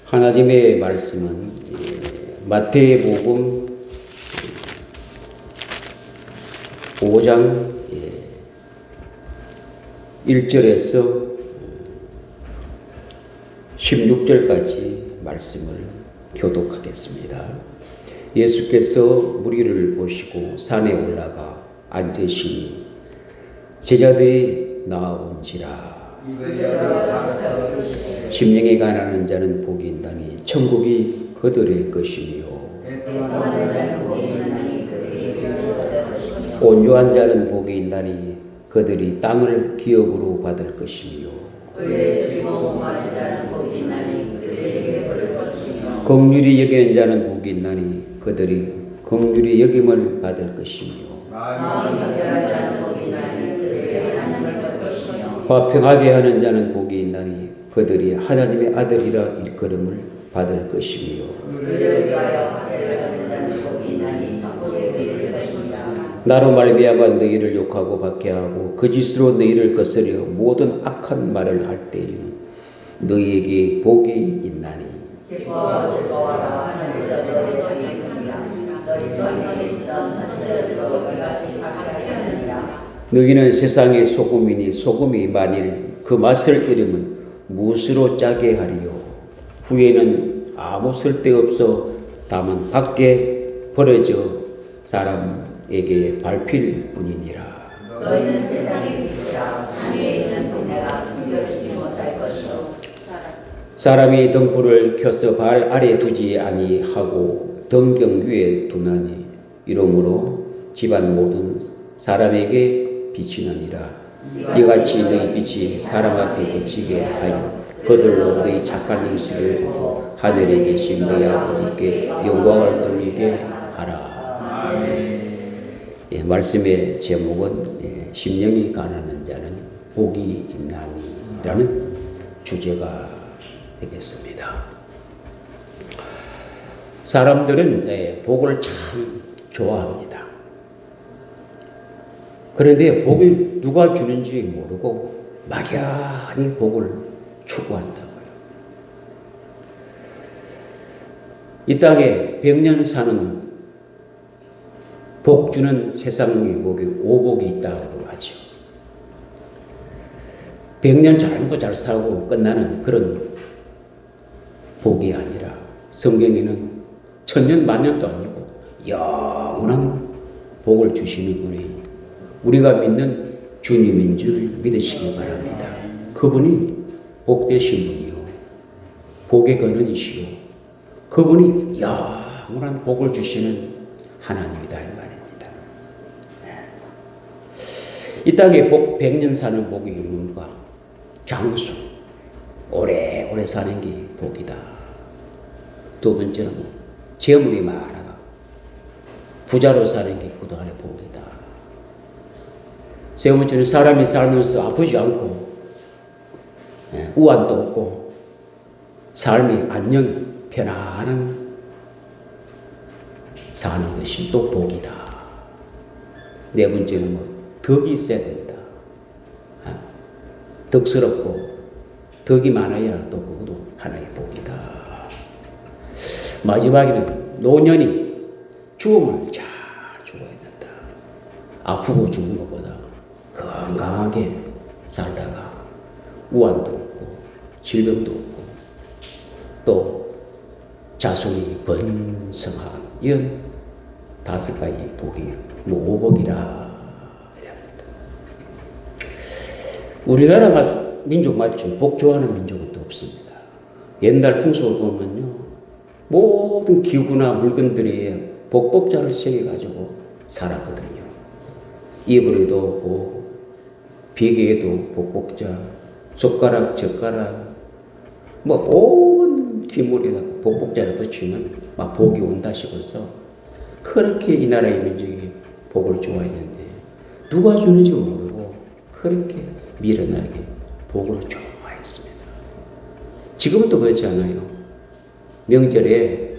하나님의 말씀은 마태복음 5장 1절에서 16절까지 말씀을 교독하겠습니다. 예수께서 무리를 보시고 산에 올라가 앉으시니 제자들이 나아온지라. 심령이 가난한 자는 복이 있나니 천국이 그들의 것이며 온유한 자는 복이 있나니 그들이 땅을 기업으로 받을 것이며 긍휼히 여기는 자는 복이 있나니 그들이 긍휼히 여김을 받을 것이며 화평하게 하는 자는 복이 있나니 그들이 하나님의 아들이라 일컬음을 받을 것이며 나로 말미암아 너희를 욕하고 박해하고 거짓으로 너희를 거스려 모든 악한 말을 할 때에는 너희에게 복이 있나니 너희는 세상의 소금이니 소금이 만일 그 맛을 잃으면 무엇으로 짜게 하리요. 후에는 아무 쓸데없어 다만 밖에 버려져 사람에게 밟힐 뿐이니라. 너희는 세상의 빛이라. 산 위에 있는 동네가 숨겨지지 못할 것이요. 사람이 등불을 켜서 발 아래 두지 아니하고 등경 위에 두나니 이러므로 집안 모든 사람에게 비치느니라. 이같이 너희 빛이 사람 앞에 비치게 하여 그들로 너희 착한 일들을 보고 하늘에 계신 너희 아버지께 영광을 돌리게 하라. 예, 말씀의 제목은 심령이 가난한 자는 복이 있나니라는 주제가 되겠습니다. 사람들은 복을 참 좋아합니다. 그런데 복을 누가 주는지 모르고 막연히 복을 추구한다고요. 이 땅에 100년 사는 복 주는 세상의 복이 오복이 있다고 하죠. 100년 잘 먹고 잘 살고 끝나는 그런 복이 아니라 성경에는 천년 만년도 아니고 영원한 복을 주시는 분이 우리가 믿는 주님인 줄 믿으시기 바랍니다. 그분이 복되신 분이요 복의 근원이시요 그분이 영원한 복을 주시는 하나님이다 이 말입니다. 이 땅에 복 100년 사는 복이 뭔가? 장수 오래오래 사는 게 복이다. 두 번째는 재물이 많아가 부자로 사는 게 그동안의 복이다. 세 번째는 사람이 살면서 아프지 않고 우환도 없고 삶이 안녕 편안한 사는 것이 또 복이다. 네 번째는 덕이 있어야 된다. 덕스럽고 덕이 많아야 또 그것도 하나의 복이다. 마지막에는 노년이 죽음을 잘 죽어야 된다. 아프고 죽는 것보다 건강하게 살다가 우환도 없고 질병도 없고 또 자손이 번성한 이런 5가지 복이 오복이라. 우리나라 민족 맞죠? 복 좋아하는 민족은 또 없습니다. 옛날 풍속을 보면요 모든 기구나 물건들이 복복자를 새겨가지고 살았거든요. 이불에도 복, 베개에도 복복자, 숟가락, 젓가락, 온 기물에다가 복복자를 붙이면 막 복이 온다 싶어서 그렇게 이 나라의 민족이 복을 좋아했는데 누가 주는지 모르고 그렇게 미련하게 복을 좋아했습니다. 지금은 또 그렇지 않아요. 명절에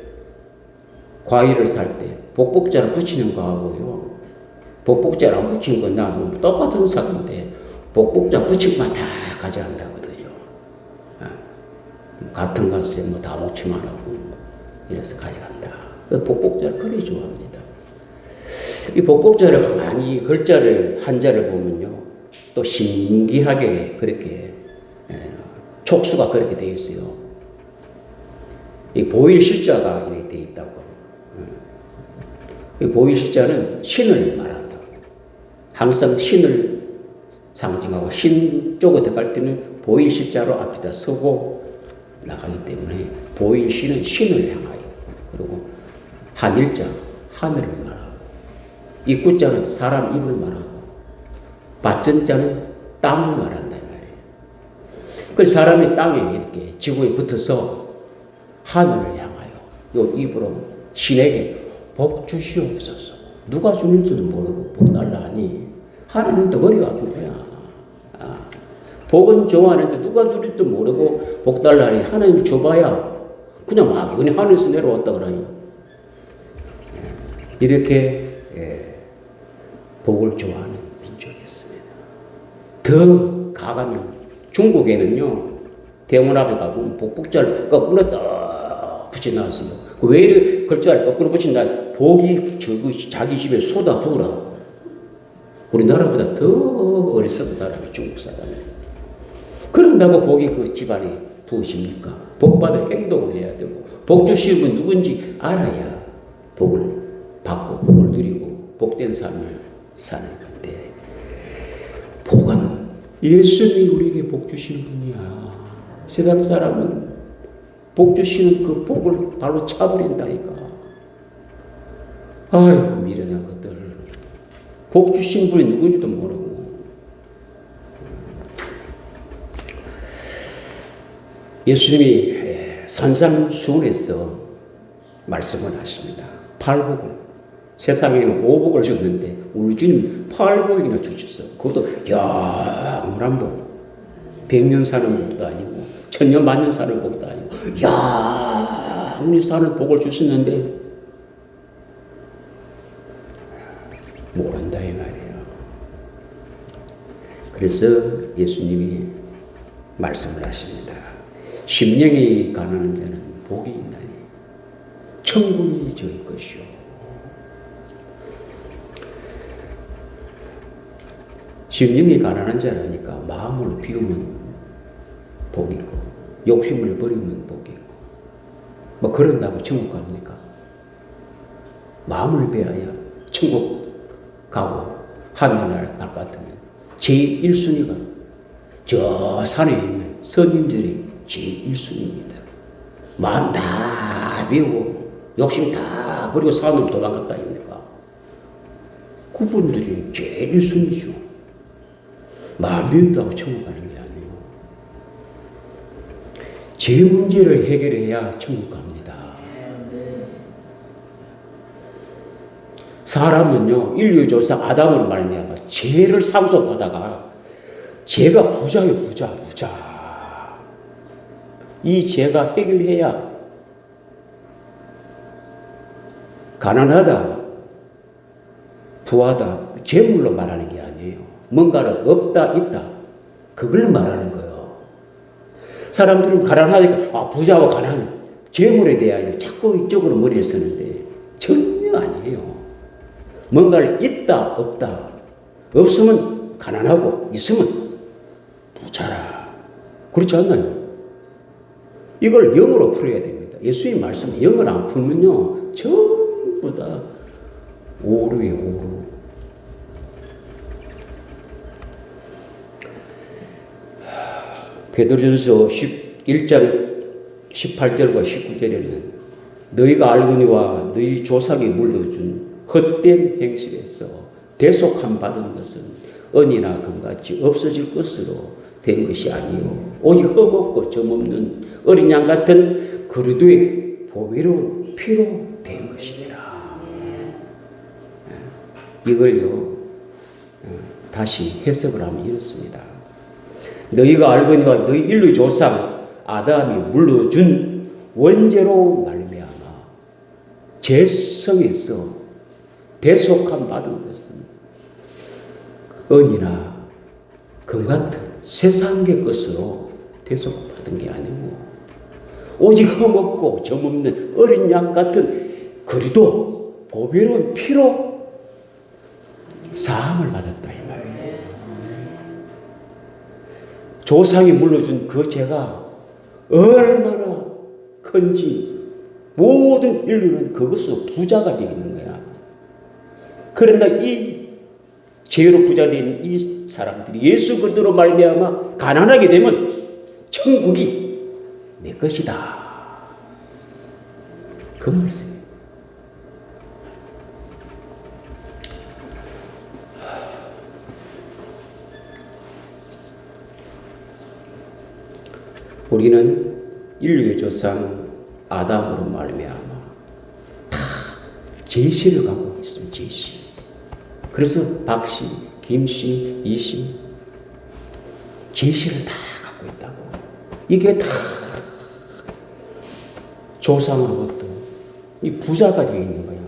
과일을 살 때 복복자를 붙이는 거하고요 복복자를 안 붙이는 건 나도 똑같은 사건인데 복복자 붙인 것만 다 가져간다거든요. 같은 값에 뭐 다 먹지만 하고 이래서 가져간다. 복복자를 그리 좋아합니다. 이 복복자를 가만히 글자를 한자를 보면요, 또 신기하게 그렇게 촉수가 그렇게 되어 있어요. 이 보일 실자가 이렇게 되어 있다고. 이 보일 실자는 신을 말한다고. 항상 신을 상징하고 신 쪽으로 들어갈 때는 보일 실자로 앞에다 서고 나가기 때문에 보일 신은 신을 향하여, 그리고 한일자 하늘을 말하고, 입구자는 사람 입을 말하고, 밭전자는 땅을 말한다 이 말이에요. 그래서 사람이 땅에 이렇게 지구에 붙어서 하늘을 향하여 요 입으로 신에게 복 주시옵소서. 누가 주는지도 모르고 복 달라 하니 하나님 덩어리가 아픈 거야. 복은 좋아하는데 누가 줄지도 모르고 복 달라 하니 하나님이 줘봐야 그냥 막연히 하늘에서 내려왔다 그러니. 이렇게 복을 좋아하는 민족이었습니다. 더 가가면 중국에는요, 대문 앞에 가보면 복복자를 거꾸로 딱 붙여놨어요. 왜 이렇게 글자를 거꾸로 붙인다? 복이 자기 집에 쏟아 부으라. 우리나라보다 더 어리석은 사람이 중국 사람이. 그런다고 복이 그 집안에 부으십니까? 복받을 행동을 해야 되고, 복 주시는 분 누군지 알아야 복을 받고 복을 누리고 복된 삶을 사는 건데, 복은 예수님이 우리에게 복 주시는 분이야. 세상 사람은 복 주시는 그 복을 발로 차버린다니까. 아이고 미련한 것들. 복 주시는 분이 누군지도 모르고. 예수님이 산상수훈에서 말씀을 하십니다. 팔복을. 세상에는 오복을 줬는데 우리 주님 팔복이나 주셨어. 그것도 영원한 복. 100년 사는 복도 아니고 1000년 만년 사는 복도 아니고 영원히 사는 복을 주셨는데 모른다 이 말이에요. 그래서 예수님이 말씀을 하십니다. 심령이 가난한 자는 복이 있나니 천국이 저희 것이요. 심령이 가난한 자라니까 마음을 비우면 복이 있고 욕심을 버리면 복이 있고, 뭐 그런다고 천국 갑니까? 마음을 배워야 천국 가고 하늘나라 갈 것 같으면 제1순위가 저 산에 있는 스님들이 제1순위입니다. 마음 다 비우고 욕심 다 버리고 산으로 도망갔다 아닙니까? 그분들이 제1순위죠. 마음 비운다고 천국 가는 게 아니에요. 제 문제를 해결해야 천국 갑니다. 사람은요, 인류조사 아담으로 말미암아 죄를 상속받아가 죄가 부자예요, 부자. 이 죄가 해결해야 가난하다, 부하다, 재물로 말하는 게 아니에요. 뭔가를 없다, 있다, 그걸 말하는 거예요. 사람들은 가난하니까 부자와 가난, 재물에 대하여 자꾸 이쪽으로 머리를 쓰는데 전혀 아니에요. 뭔가를 있다, 없다, 없으면 가난하고 있으면 부자라. 그렇지 않나요? 이걸 영어로 풀어야 됩니다. 예수의 말씀 영어를 안 풀면요, 전부 다 오류예요, 오류. 베드로전서 1장 18절과 19절에는 너희가 알거니와 너희 조상이 물려준 헛된 행실에서 대속함 받은 것은 은이나 금같이 없어질 것으로 된 것이 아니요 오직 흠없고 점없는 어린 양 같은 그리스도의 보배로운 피로 된 것이니라. 이걸요 다시 해석을 하면 이렇습니다. 너희가 알거니와 너희 인류 조상 아담이 물려준 원죄로 말미암아 죄성에서 대속함 받은 것은 은이나 금 같은 세상의 것으로 대속받은 게 아니고 오직 흠없고 점없는 어린 양 같은 그리도 보배로운 피로 사함을 받았다 이 말이에요. 조상이 물려준 그 죄가 얼마나 큰지 모든 인류는 그것으로 부자가 되어 있는 거야. 그런다 이 죄로 부자 된 이 사람들이 예수 그리스도로 말미암아 가난하게 되면 천국이 내 것이다. 그 말씀이에요. 우리는 인류의 조상 아담으로 말미암아 다 제시를 갖고 있습니다. 제시. 그래서 박씨, 김씨, 이씨 제시를 다 갖고 있다고. 이게 다 조상으로부터 이 부자가 되어 있는 거야.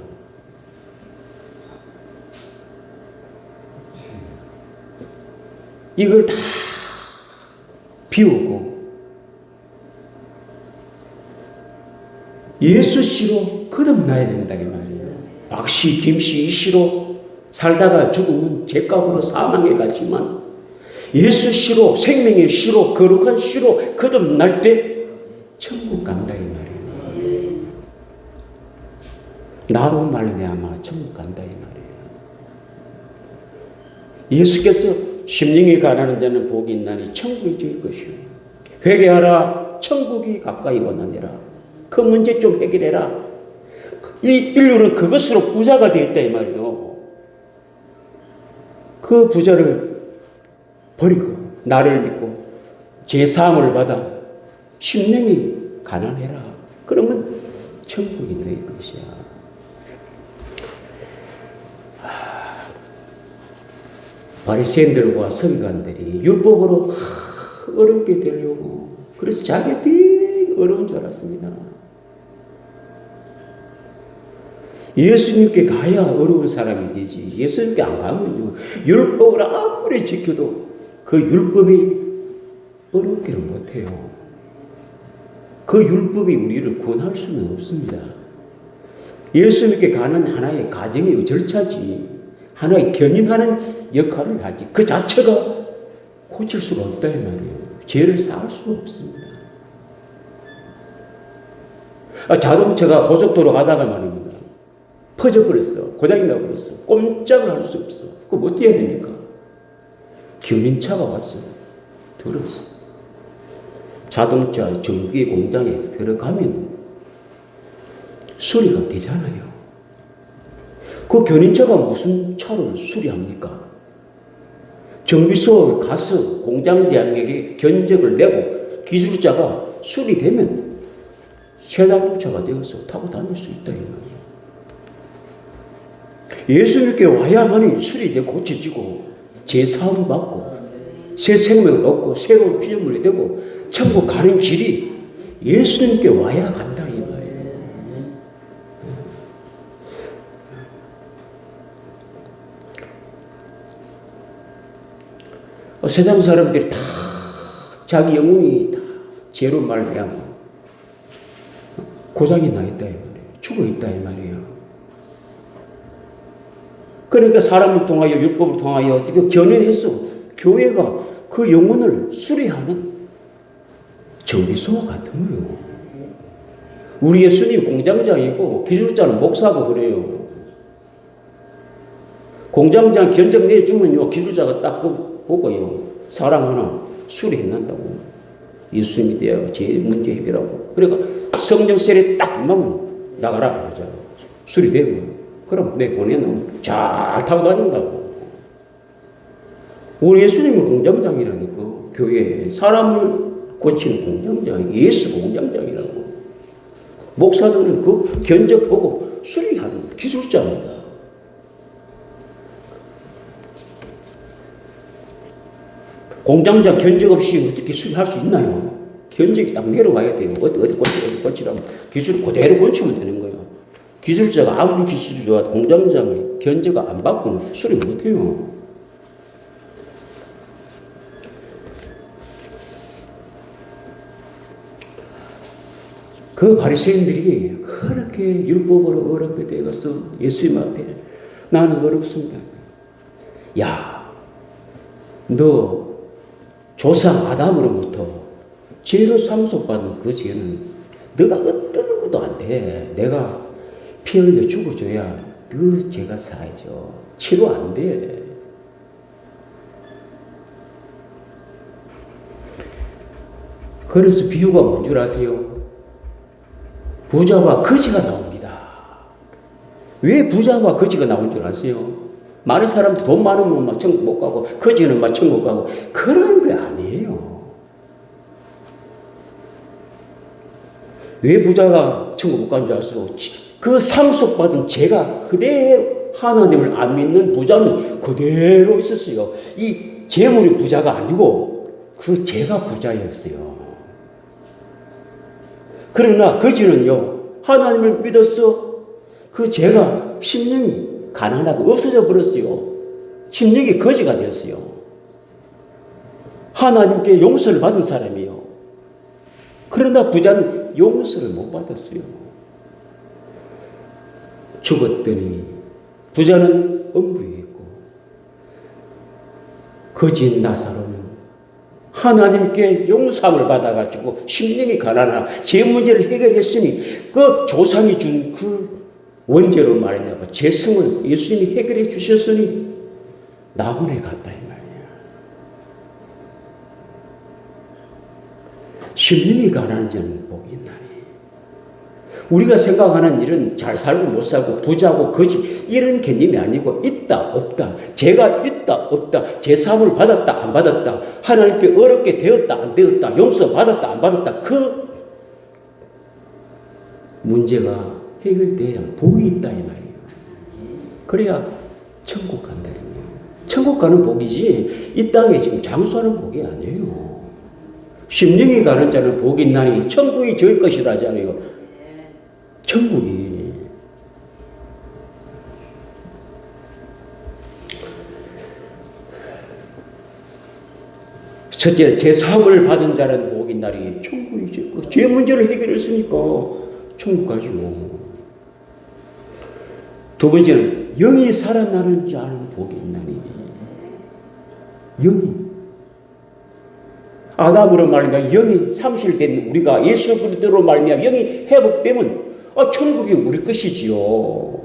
이걸 다 비우고 예수 씨로 거듭나야 된다 이 말이에요. 박씨, 김씨, 이씨로 살다가 죽으면 죄값으로 사망에 가지만 예수 씨로 생명의 씨로 거룩한 씨로 거듭날 때 천국 간다 이 말이에요. 나로 말미암아 천국 간다 이 말이에요. 예수께서 심령이 가난한 자는 복이 있나니 천국이 될 것이요. 회개하라 천국이 가까이 왔느니라. 그 문제 좀 해결해라. 이 인류는 그것으로 부자가 되었다 이 말이에요. 그 부자를 버리고 나를 믿고 제사함을 받아 심령이 가난해라. 그러면 천국이 너희 것이야. 바리새인들과 서기관들이 율법으로 어렵게 되려고 그래서 자기들이 어려운 줄 알았습니다. 예수님께 가야 어려운 사람이 되지. 예수님께 안 가면요. 율법을 아무리 지켜도 그 율법이 어렵기를 못해요. 그 율법이 우리를 구원할 수는 없습니다. 예수님께 가는 하나의 가정의 절차지. 하나의 견인하는 역할을 하지. 그 자체가 고칠 수가 없다 이 말이에요. 죄를 사할 수가 없습니다. 자동차가 고속도로 가다가 말입니다. 퍼져버렸어. 고장이 나버렸어. 꼼짝을 할 수 없어. 그럼 어떻게 해야 됩니까? 견인차가 와서 들었어. 자동차 정비 공장에 들어가면 수리가 되잖아요. 그 견인차가 무슨 차를 수리합니까? 정비소에 가서 공장장에게 견적을 내고 기술자가 수리되면 새 자동차가 되어서 타고 다닐 수 있다 이 말이에요. 예수님께 와야만이 수리되고 고쳐지고 제사함 받고 새 생명을 얻고 새로운 피조물이 되고 천국 가는 길이 예수님께 와야 간다 이 말이에요. 세상 사람들이 다 자기 영혼이 다 죄로 말미암아 고장이 나 있다 이 말이에요. 죽어 있다 이 말이에요. 그러니까 사람을 통하여 율법을 통하여 어떻게 견인해서 교회가 그 영혼을 수리하는 정비소와 같은 거예요. 우리 예수님 공장장이고 기술자는 목사고 그래요. 공장장 견적 내주면요 기술자가 딱 그 보고요 사람 하나 수리해낸다고. 예수님이 되어 제 문제 해결하고. 그러니까 성령 세례 딱 나면 나가라 그러죠. 수리되고. 그럼 내 보내놓으면 잘 타고 다닌다고. 우리 예수님은 공장장이라니까. 교회에 사람을 고치는 공장장, 예수 공장장이라고. 목사들은 그 견적 보고 수리하는 기술자입니다. 공장장 견적 없이 어떻게 수리할 수 있나요? 견적이 딱 내려와야 돼요. 어디 고치라면 기술 그대로 고치면 되는 거예요. 기술자가 아무리 기술이 좋아도 공장장이 견적을 안 받고는 수리 못해요. 그 바리새인들이 그렇게 율법으로 어렵게 되어서 예수님 앞에 나는 어렵습니다. 야, 너 조상 아담으로부터 죄로 상속받은 그 죄는 너가 어떤 것도 안 돼. 내가 피 흘려 죽어줘야 너 죄가 사하죠. 치료 안 돼. 그래서 비유가 뭔 줄 아세요? 부자와 거지가 나옵니다. 왜 부자와 거지가 나온 줄 아세요? 많은 사람들 돈 많으면 막 천국 못 가고 거지는 막 천국 가고 그런 게 아니에요. 왜 부자가 천국 못 가는 줄 아세요? 그 상속받은 죄가 그대로 하나님을 안 믿는 부자는 그대로 있었어요. 이 재물이 부자가 아니고 그 죄가 부자였어요. 그러나 거지는요, 하나님을 믿어서 그 죄가 심령이 가난하고 없어져 버렸어요. 심령이 거지가 되었어요. 하나님께 용서를 받은 사람이요. 그러나 부자는 용서를 못 받았어요. 죽었더니 부자는 엄부에 있고 거지인 나사로는 하나님께 용서함을 받아가지고 심령이 가난하나 죄 문제를 해결했으니 그 조상이 준 그 원죄로 말미암아 죄성을 예수님이 해결해 주셨으니 낙원에 갔다 이 말이야. 심령이 가난한 자는 복이 있나니. 우리가 생각하는 일은 잘 살고 못 살고 부자고 거지 이런 개념이 아니고 있다 없다, 죄가 있다 없다, 제사함을 받았다 안 받았다, 하나님께 어렵게 되었다 안 되었다, 용서 받았다 안 받았다, 그 문제가 해결돼야 복이 있다 이 말이에요. 그래야 천국 간다 이 말이에요. 천국 가는 복이지 이 땅에 지금 장수하는 복이 아니에요. 심령이 가는 자는 복이 있나니 천국이 저희 것이라 하잖아요. 천국이 첫째, 제사함을 받은 자는 복이 있나니 천국이 죄 문제를 해결했으니까 천국 가죠. 두 번째는 영이 살아나는 자는 복이 있나니. 영이 아담으로 말미암아 영이 상실된 우리가 예수 그리스도로 말미암아 영이 회복되면 천국이 우리 것이지요.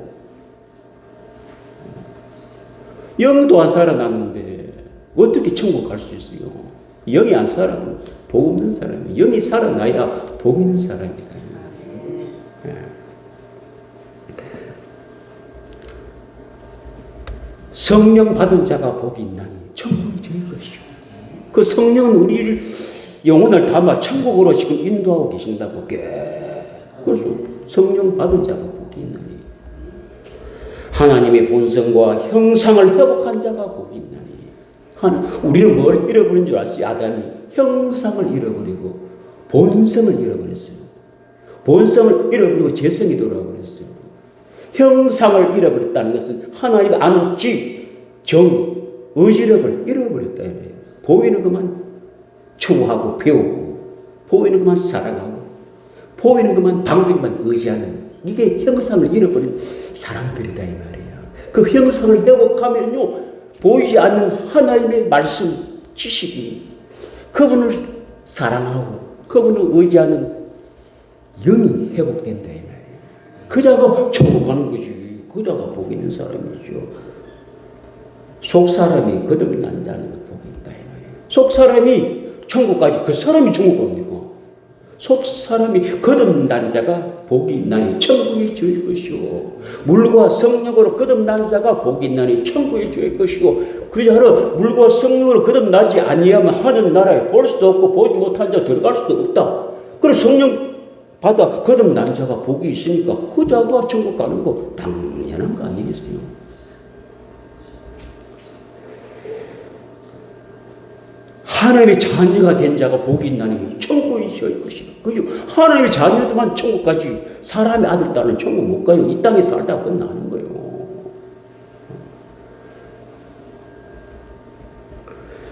영도 안 살아났는데 어떻게 천국 갈 수 있어요? 영이 안 살아도 복 없는 사람이, 영이 살아나야 복 있는 사람이다. 성령 받은 자가 복이 있나니 천국이 저희 것이요. 그 성령은 우리를 영혼을 담아 천국으로 지금 인도하고 계신다고. 그래서 성령 받은 자가 복이 있나니. 하나님의 본성과 형상을 회복한 자가 복이 있나니. 우리는 뭘 잃어버린 줄 아세요? 아담이 형상을 잃어버리고 본성을 잃어버렸어요. 본성을 잃어버리고 재성이 돌아버렸어요. 형상을 잃어버렸다는 것은 하나님의 아는 지, 정, 의지력을 잃어버렸다. 보이는 것만 추구하고 배우고, 보이는 것만 사랑하고, 보이는 것만 방법만 의지하는, 이게 형상을 잃어버린 사람들이다 이 말이에요. 그 형상을 회복하면요, 보이지 않는 하나님의 말씀, 지식이 그분을 사랑하고 그분을 의지하는 영이 회복된다 이 말이에요. 그 자가 천국 가는 거지. 그 자가 복 있는 사람이죠. 속 사람이 거듭난 자는 복이 있다 이 말이에요. 속 사람이 천국까지, 그 사람이 천국 갑니까? 속 사람이 거듭난 자가 복이 있나니 천국이 저희 것이요. 물과 성령으로 거듭난 자가 복이 있나니 천국이 저희 것이요. 그 자는 물과 성령으로 거듭나지 아니하면 하늘 나라에 볼 수도 없고 보지 못한 자 들어갈 수도 없다. 그래서 성령 받아 거듭난 자가 복이 있으니까 그 자가 천국 가는 거 당연한 거 아니겠어요? 하나님의 자녀가 된 자가 복이 있나니 천국이 저희 것이다. 그죠? 하나님의 자녀들만 천국 가지 사람의 아들 딸은 천국 못 가요. 이 땅에 살다가 끝나는 거예요.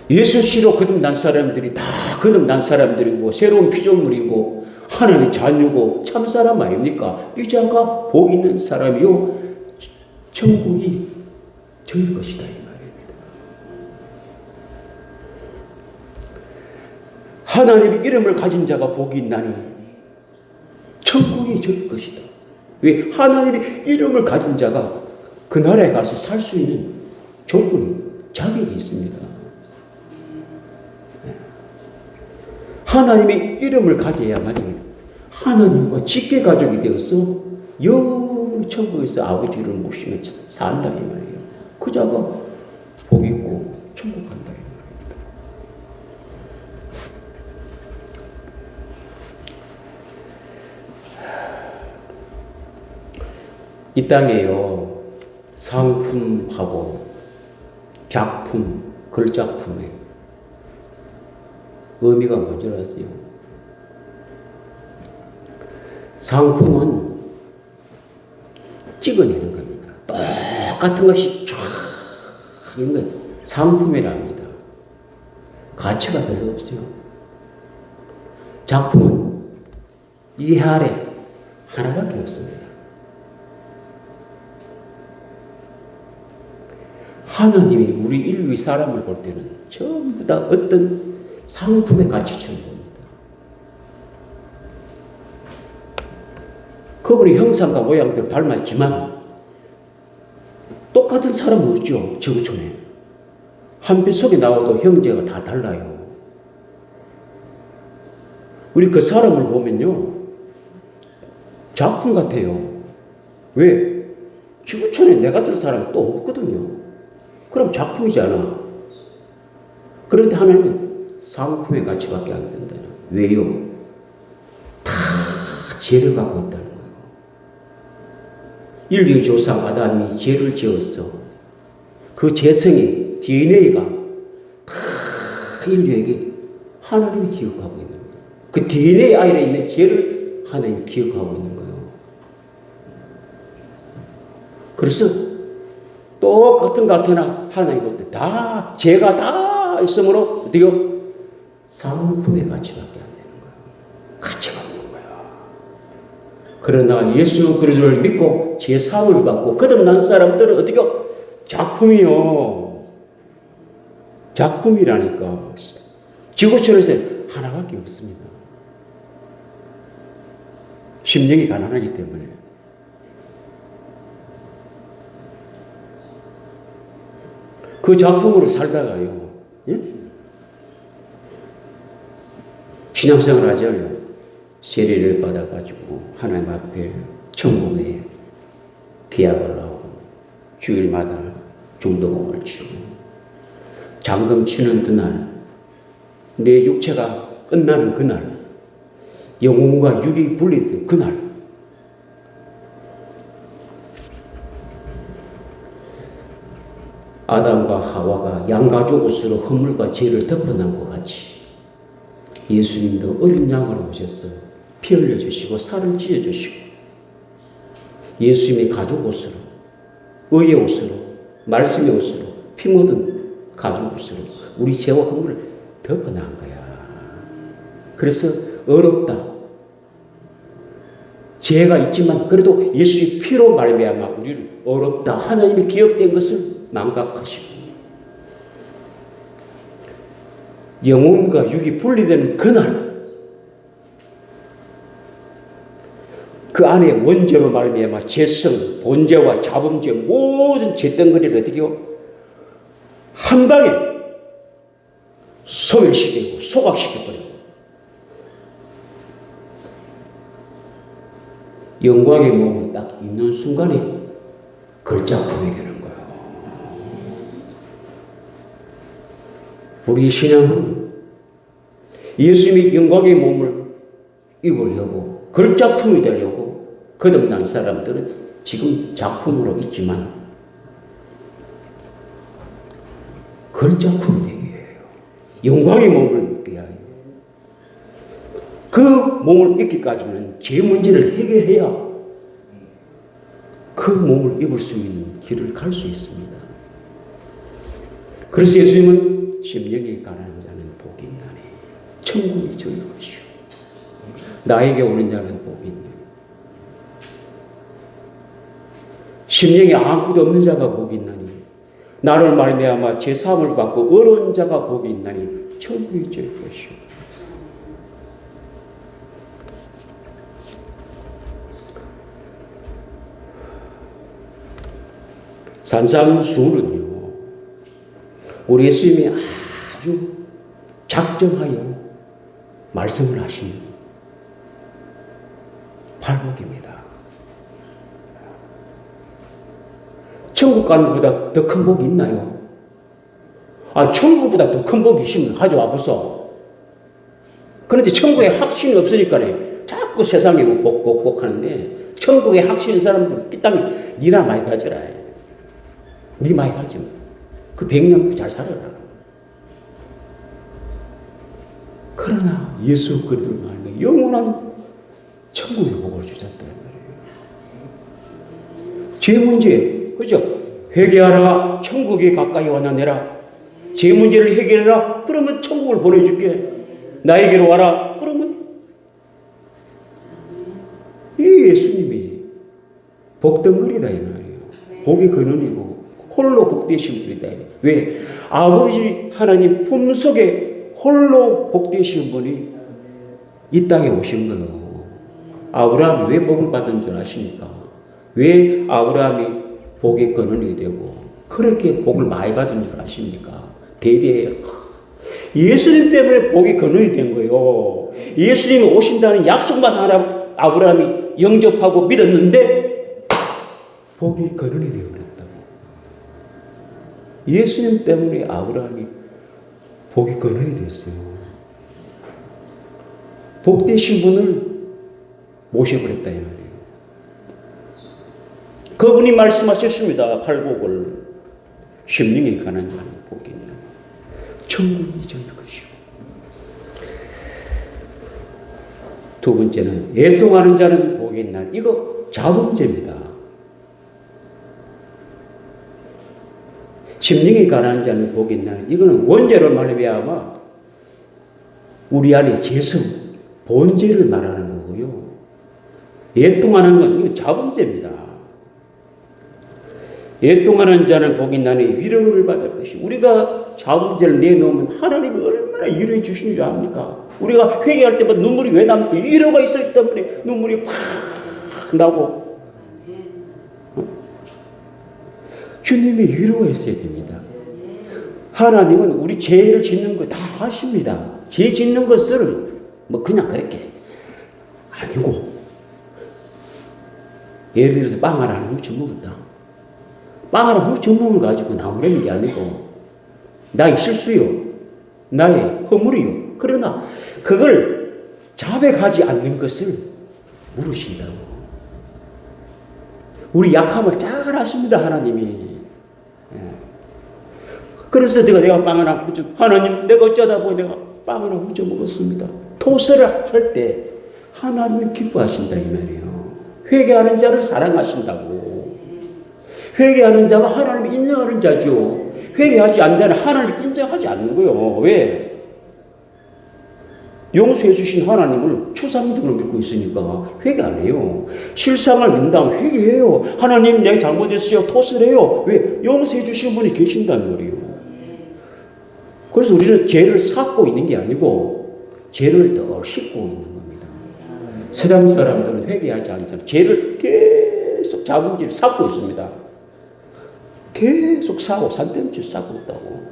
예수 씨로 거듭난 사람들이 다 거듭난 사람들이고 새로운 피조물이고 하나님의 자녀고 참사람 아닙니까? 이 자가 복 있는 사람이요 천국이 저일 것이다 이 말입니다. 하나님의 이름을 가진 자가 복이 있나니 천국이 저일 것이다. 왜? 하나님의 이름을 가진 자가 그 나라에 가서 살 수 있는 조건이, 자격이 있습니다. 하나님의 이름을 가져야만이 하나님과 직계 가족이 되어서 영원히 천국에서 아버지를 모시며 산다 이 말이에요. 그 자가 복 있고 천국 간다 이 말입니다. 이 땅에요 상품하고 작품, 글작품에 의미가 뭔지 아세요? 상품은 찍어내는 겁니다. 똑같은 것이 쫙 있는 건 상품이랍니다. 가치가 별로 없어요. 작품은 이 아래 하나밖에 없습니다. 하나님이 우리 인류의 사람을 볼 때는 전부 다 어떤 상품의 가치처럼 봅니다. 그분의 형상과 모양대로 닮았지만 똑같은 사람은 없죠. 지구촌에. 한 배 속에 나와도 형제가 다 달라요. 우리 그 사람을 보면요 작품 같아요. 왜? 지구촌에 내 같은 사람은 또 없거든요. 그럼 작품이잖아. 그런데 하나님은 상품의 가치밖에 안 된다. 왜요? 다 죄를 갖고 있다는 거예요. 인류의 조상 아담이 죄를 지었어. 그 죄성이 DNA가 다 인류에게 하나님이 기억하고 있는 거예요. 그 DNA 안에 있는 죄를 하나님이 기억하고 있는 거예요. 그래서 똑같으나 하나님은 다 죄가 다 있으므로 어때요? 상품의 가치밖에 안 되는 거예요. 가치가 없는 거예요. 그러나 예수 그리스도를 믿고 죄 사함을 받고 거듭난 사람들은 어때요? 작품이요. 작품이라니까. 지구촌에서 하나밖에 없습니다. 심령이 가난하기 때문에. 그 작품으로 살다가요, 예? 신앙생활 하잖아요. 세례를 받아가지고 하나님 앞에 천국에 기약을 하고 주일마다 중도금을 치고 잠금 치는 그날, 내 육체가 끝나는 그날, 영혼과 육이 분리된 그날, 아담과 하와가 양가죽 옷으로 허물과 죄를 덮어놓은 것 같이 예수님도 어린 양으로 오셔서 피 흘려주시고 살을 찢어주시고 예수님의 가죽 옷으로, 의의 옷으로, 말씀의 옷으로, 피 묻은 가죽 옷으로 우리 죄와 허물을 덮어놓은 거야. 그래서 어렵다. 죄가 있지만 그래도 예수의 피로 말미암아 우리를 어렵다. 하나님이 기억된 것을 망각하시고 영혼과 육이 분리되는 그날 그 안에 원죄로 말미암아 죄성, 본죄와 자범죄 모든 죄덩어리를 어떻게 해요? 한 방에 소멸시키고 소각시켜버리고 영광의 몸을 딱 입는 순간에 걸작품이 되는 거예요. 우리 신앙은 예수님이 영광의 몸을 입으려고 걸작품이 되려고 거듭난 사람들은 지금 작품으로 있지만 걸작품이 되게 해요. 영광의 몸을 입게 해요. 그 몸을 입기까지는 죄 문제를 해결해야 그 몸을 입을 수 있는 길을 갈 수 있습니다. 그래서 예수님은 심령이 가난한 자는 복이 있나니 천국이 저희 것이요. 나에게 오는 자는 복이 있네. 심령에 아무것도 없는 자가 복이 있나니 나를 말미암아 제 사함을 받고 어려운 자가 복이 있나니 천국에 있을 것이오. 산상수훈은요, 우리 예수님이 아주 작정하여 말씀을 하신 팔복입니다. 천국 가는 것보다 더 큰 복이 있나요? 천국보다 더 큰 복이 있으면 가져와 보소. 그런데 천국에 확신이 없으니까 자꾸 세상에 복 하는데, 천국에 확신인 사람들 이 땅에 니나 많이 가져라. 니 많이 가져. 그 100년 잘 살아라. 그러나 예수 그리스도 말에 영원한 천국의 복을 주셨다. 제 문제, 그죠? 회개하라. 천국이 가까이 왔느니라. 제 문제를 해결해라. 그러면 천국을 보내줄게. 나에게로 와라. 그러면 이 예수님이 복덩거리다 이 말이에요. 복의 근원이고 홀로 복되신 분이다. 왜? 아버지 하나님 품속에 홀로 복되신 분이 이 땅에 오신 거예요. 아브라함이 왜 복을 받은 줄 아십니까? 왜 아브라함이 복의 근원이 되고 그렇게 복을 많이 받은 줄 아십니까? 대대에 예수님 때문에 복의 근원이 된 거예요. 예수님이 오신다는 약속만 하나 아브라함이 영접하고 믿었는데 복의 근원이 되어버렸다고. 예수님 때문에 아브라함이 복의 근원이 됐어요. 복되신 분을 모셔버렸다 이 말이에요. 그분이 말씀하셨습니다. 팔복을. 심령에 관한 자는 복이 있는 천국이 저희 것이요. 두 번째는 애통하는 자는 복이 있나. 이거 자범죄입니다. 심령에 관한 자는 복이 있나. 이거는 원죄로 말미암아 우리 안에 죄성, 본죄를 말하는 거고요. 애통하는 건 이거 자범죄입니다. 애통하는 자는 복이 있나니 위로를 받을 것이. 우리가 자범죄를 내놓으면 하나님이 얼마나 위로해 주시는 줄 압니까? 우리가 회개할 때마다 눈물이 왜 납니까? 위로가 있었기 때문에 눈물이 팍 나고. 주님이 위로했어야 됩니다. 하나님은 우리 죄를 짓는 거 다 하십니다. 죄 짓는 것을 그냥 그렇게 아니고, 예를 들어서 빵 하나 훔쳐 먹었다. 빵 하나 훔쳐 먹은 거 가지고 나무라는 게 아니고 나의 실수요, 나의 허물이요. 그러나 그걸 자백하지 않는 것을 물으신다고. 우리 약함을 잘 아십니다, 하나님이. 그래서 내가 빵 하나 훔쳐, 하나님 내가 어쩌다 보니 내가 빵 하나 훔쳐 먹었습니다. 토설을 할 때 하나님이 기뻐하신다 이 말이에요. 회개하는 자를 사랑하신다고. 회개하는 자가 하나님을 인정하는 자죠. 회개하지 않는 자는 하나님을 인정하지 않는 거예요. 왜? 용서해 주신 하나님을 추상적으로 믿고 있으니까 회개 안 해요. 실상을 믿는다면 회개해요. 하나님 내가 잘못했어요. 토설해요. 왜? 용서해 주신 분이 계신다는 말이에요. 그래서 우리는 죄를 삭고 있는 게 아니고 죄를 더 씻고 있는 겁니다. 세상 사람들은 회개하지 않잖아요. 죄를 계속 자본죄를 삭고 있습니다. 계속 사고 산더미째 싸고 있다고.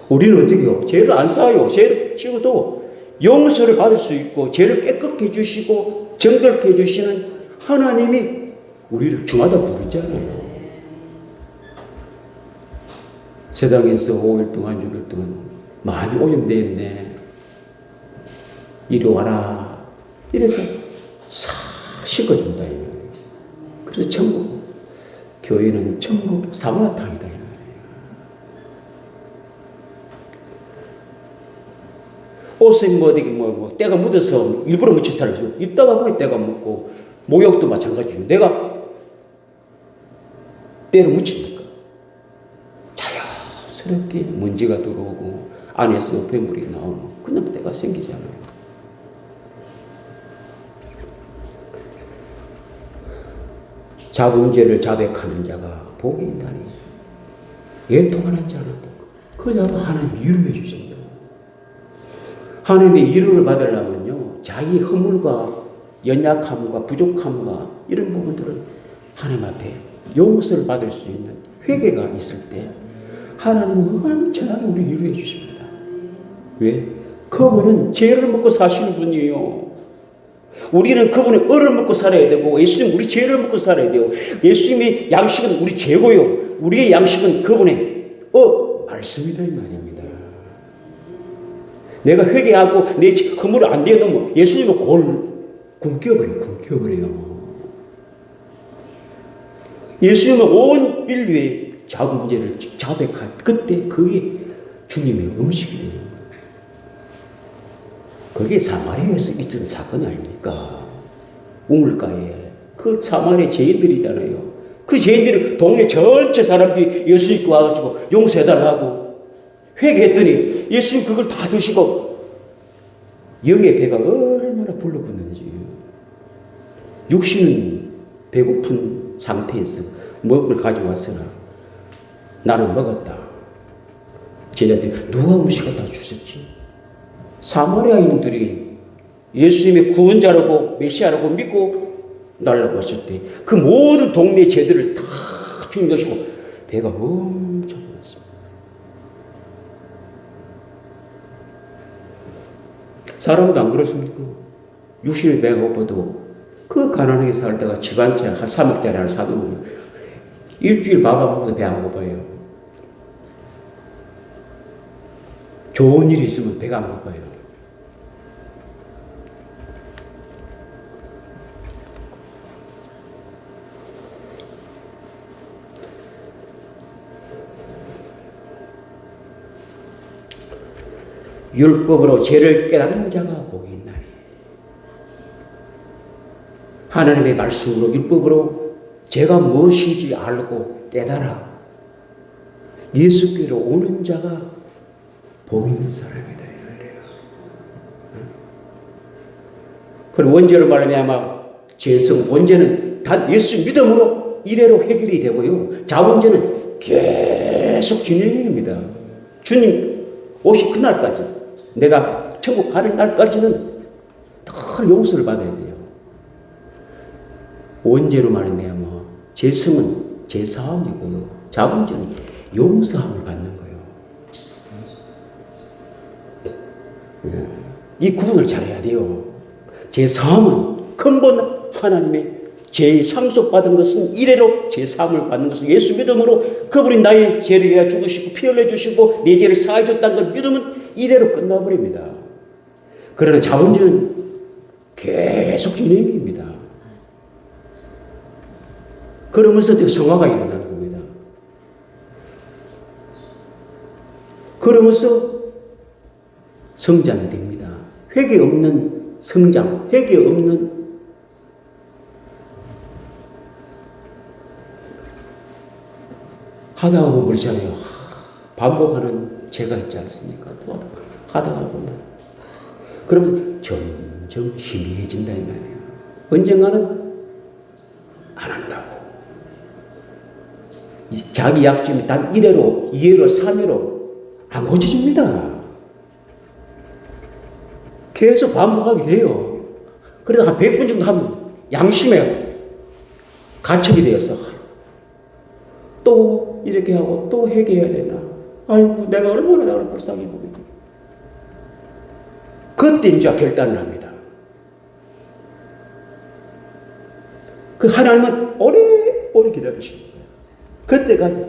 우리는 어떻게 해요? 죄를 안 쌓아요. 죄를 씻어도 용서를 받을 수 있고 죄를 깨끗게 해주시고 정결케 해주시는 하나님이 우리를 주마다 부르잖아요. 세상에서 5일 동안 6일 동안 많이 오염되었네. 이리 와라. 이래서 싹 씻어준다. 그래서 천국, 교회는 천국 사과탕이다. 옷에 때가 묻어서 일부러 묻힌 사람이 입다가 보니 때가 묻고, 목욕도 마찬가지죠. 내가 때를 묻히니까 자연스럽게 먼지가 들어오고 안에서 폐물이 나오고 그냥 때가 생기잖아요. 자범죄를 자백하는 자가 복이 있다니. 애통하는 자는 그 자가 하나님 위로해 주신다. 하나님의 위로를 받으려면요, 자기 허물과 연약함과 부족함과 이런 부분들은 하나님 앞에 용서를 받을 수 있는 회개가 있을 때 하나님은 엄청나게 우리 위로해 주십니다. 왜? 그분은 죄를 먹고 사시는 분이에요. 우리는 그분의 얼을 먹고 살아야 되고, 예수님 우리 죄를 먹고 살아야 돼요. 예수님의 양식은 우리 죄고요, 우리의 양식은 그분의 말씀이다 이 말입니다. 내가 회개하고 내 허물을 안 내놓으면 예수님은 굶겨버려요. 예수님은 온 인류의 자범죄를 자백할 그때 그게 주님의 음식이 돼요. 그게 사마리아에서 있던 사건 아닙니까? 우물가에 그 사마리아 죄인들이잖아요. 그 죄인들이 동네 전체 사람들이 예수 믿고 와가지고 용서해달라고 회개했더니 예수님 그걸 다 드시고 영의 배가 얼마나 불러붙는지, 육신은 배고픈 상태에서 먹을 가져왔으나 나는 먹었다. 제자들이 누가 음식 갖다 주셨지? 사마리아인들이 예수님의 구원자라고 메시아라고 믿고 날라고 왔을 때 그 모든 동네 죄들을 다 주님 드시고 배가 엄청 불렀습니다. 사람도 안 그렇습니까? 육신의 배가 고파도 그 가난하게 살다가 집 한 채 한 3억짜리 하나 사놓으면 일주일 밥 안 먹어도 배 안 고파요. 좋은 일이 있으면 배가 안 고파요. 율법으로 죄를 깨닫는 자가 복이 있나니. 하나님의 말씀으로 율법으로 죄가 무엇인지 알고 깨달아 예수께로 오는 자가 복 있는 사람이다. 그리고 원죄로 말하면 죄성, 원죄는 단 예수 믿음으로 이래로 해결이 되고요, 자원죄는 계속 진행입니다. 주님 오시 그날까지, 내가 천국 가는 날까지는 다 용서를 받아야 돼요. 원죄로 말하면 죄성은 죄사함이고요, 자원죄는 용서함을 받는 거예요. 이 구분을 잘해야 돼요. 죄사함은 근본 하나님의 죄 상속받은 것은 이래로 죄사함을 받는 것은 예수 믿음으로 그분이 나의 죄를 위하여 죽으시고 피 흘려 주시고 내 죄를 사해 줬다는 걸 믿으면 이래로 끝나버립니다. 그러나 자본주의는 계속 진행입니다. 그러면서 성화가 일어나는 겁니다. 그러면서 성장이 됩니다. 회개 없는 성장, 회개 없는 하다가 보면 그렇잖아요. 반복하는 죄가 있지 않습니까? 또 하다가 보면 그러면 점점 희미해진다 이 말이에요. 언젠가는 안 한다고. 자기 약점이 단 1회로, 2회로, 3회로 안 고쳐집니다. 계속 반복하게 돼요. 그래서 한 100번 정도 하면 양심에 가책이 되어서 또 이렇게 하고 또 회개해야 되나? 아이고, 내가 얼마나 나를 불쌍히 보겠니? 그때 이제 결단을 합니다. 그 하나님은 오래 기다리시는 거예요. 그때까지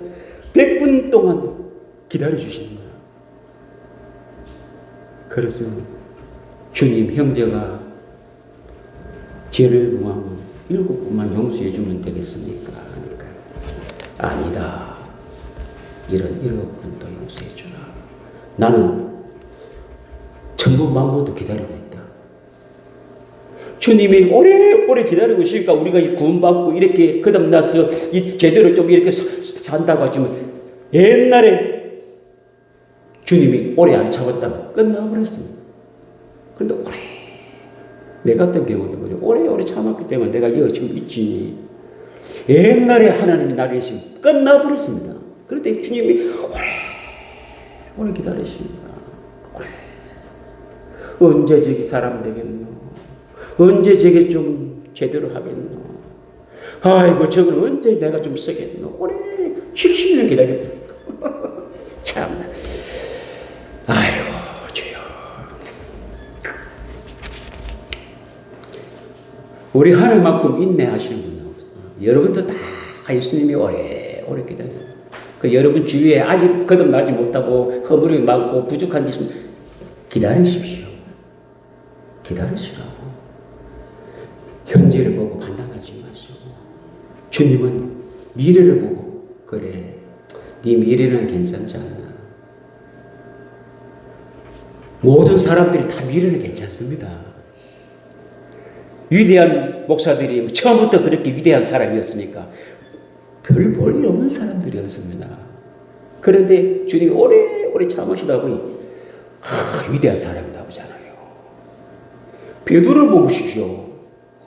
100분 동안 기다려주시는 거예요. 그래서 주님, 형제가 죄를 구하면 7번만 용서해 주면 되겠습니까? 그러니까 아니다. 이런 7번도 용서해 주라. 나는 1000번도 기다리고 있다. 주님이 오래 기다리고 있으니까 우리가 구원받고 이렇게 거듭나서 제대로 좀 이렇게 산다고 하지만 옛날에 주님이 오래 안 참았다가 끝나버렸습니다. 그런데 오래, 내 같은 경우도 오래 참았기 때문에 내가 지금 있지. 옛날에 하나님이 나를 위해서 끝나버렸습니다. 그런데 주님이 오래 기다리십니다. 오래. 언제 저기 사람 되겠노? 언제 저게 좀 제대로 하겠노? 아이고 저걸 언제 내가 좀 쓰겠노? 오래 70년 기다렸다니까. 참나. 아이고 주여. 우리 하늘만큼 인내하시는 분은 없어. 여러분도 다 예수님이 오래 기다려요. 그 여러분 주위에 아직 거듭나지 못하고 허물이 많고 부족한 게 있으면 기다리십시오. 기다리시라고. 현재를 보고 판단하지 마시고 주님은 미래를 보고 그래 네 미래는 괜찮지 않나. 모든 사람들이 다 미래는 괜찮습니다. 위대한 목사들이 처음부터 그렇게 위대한 사람이었습니까? 별 볼 일 없는 사람들이었습니다. 그런데 주님이 오래 참으시다 보니 위대한 사람이 나오잖아요. 베드로를 보십시오.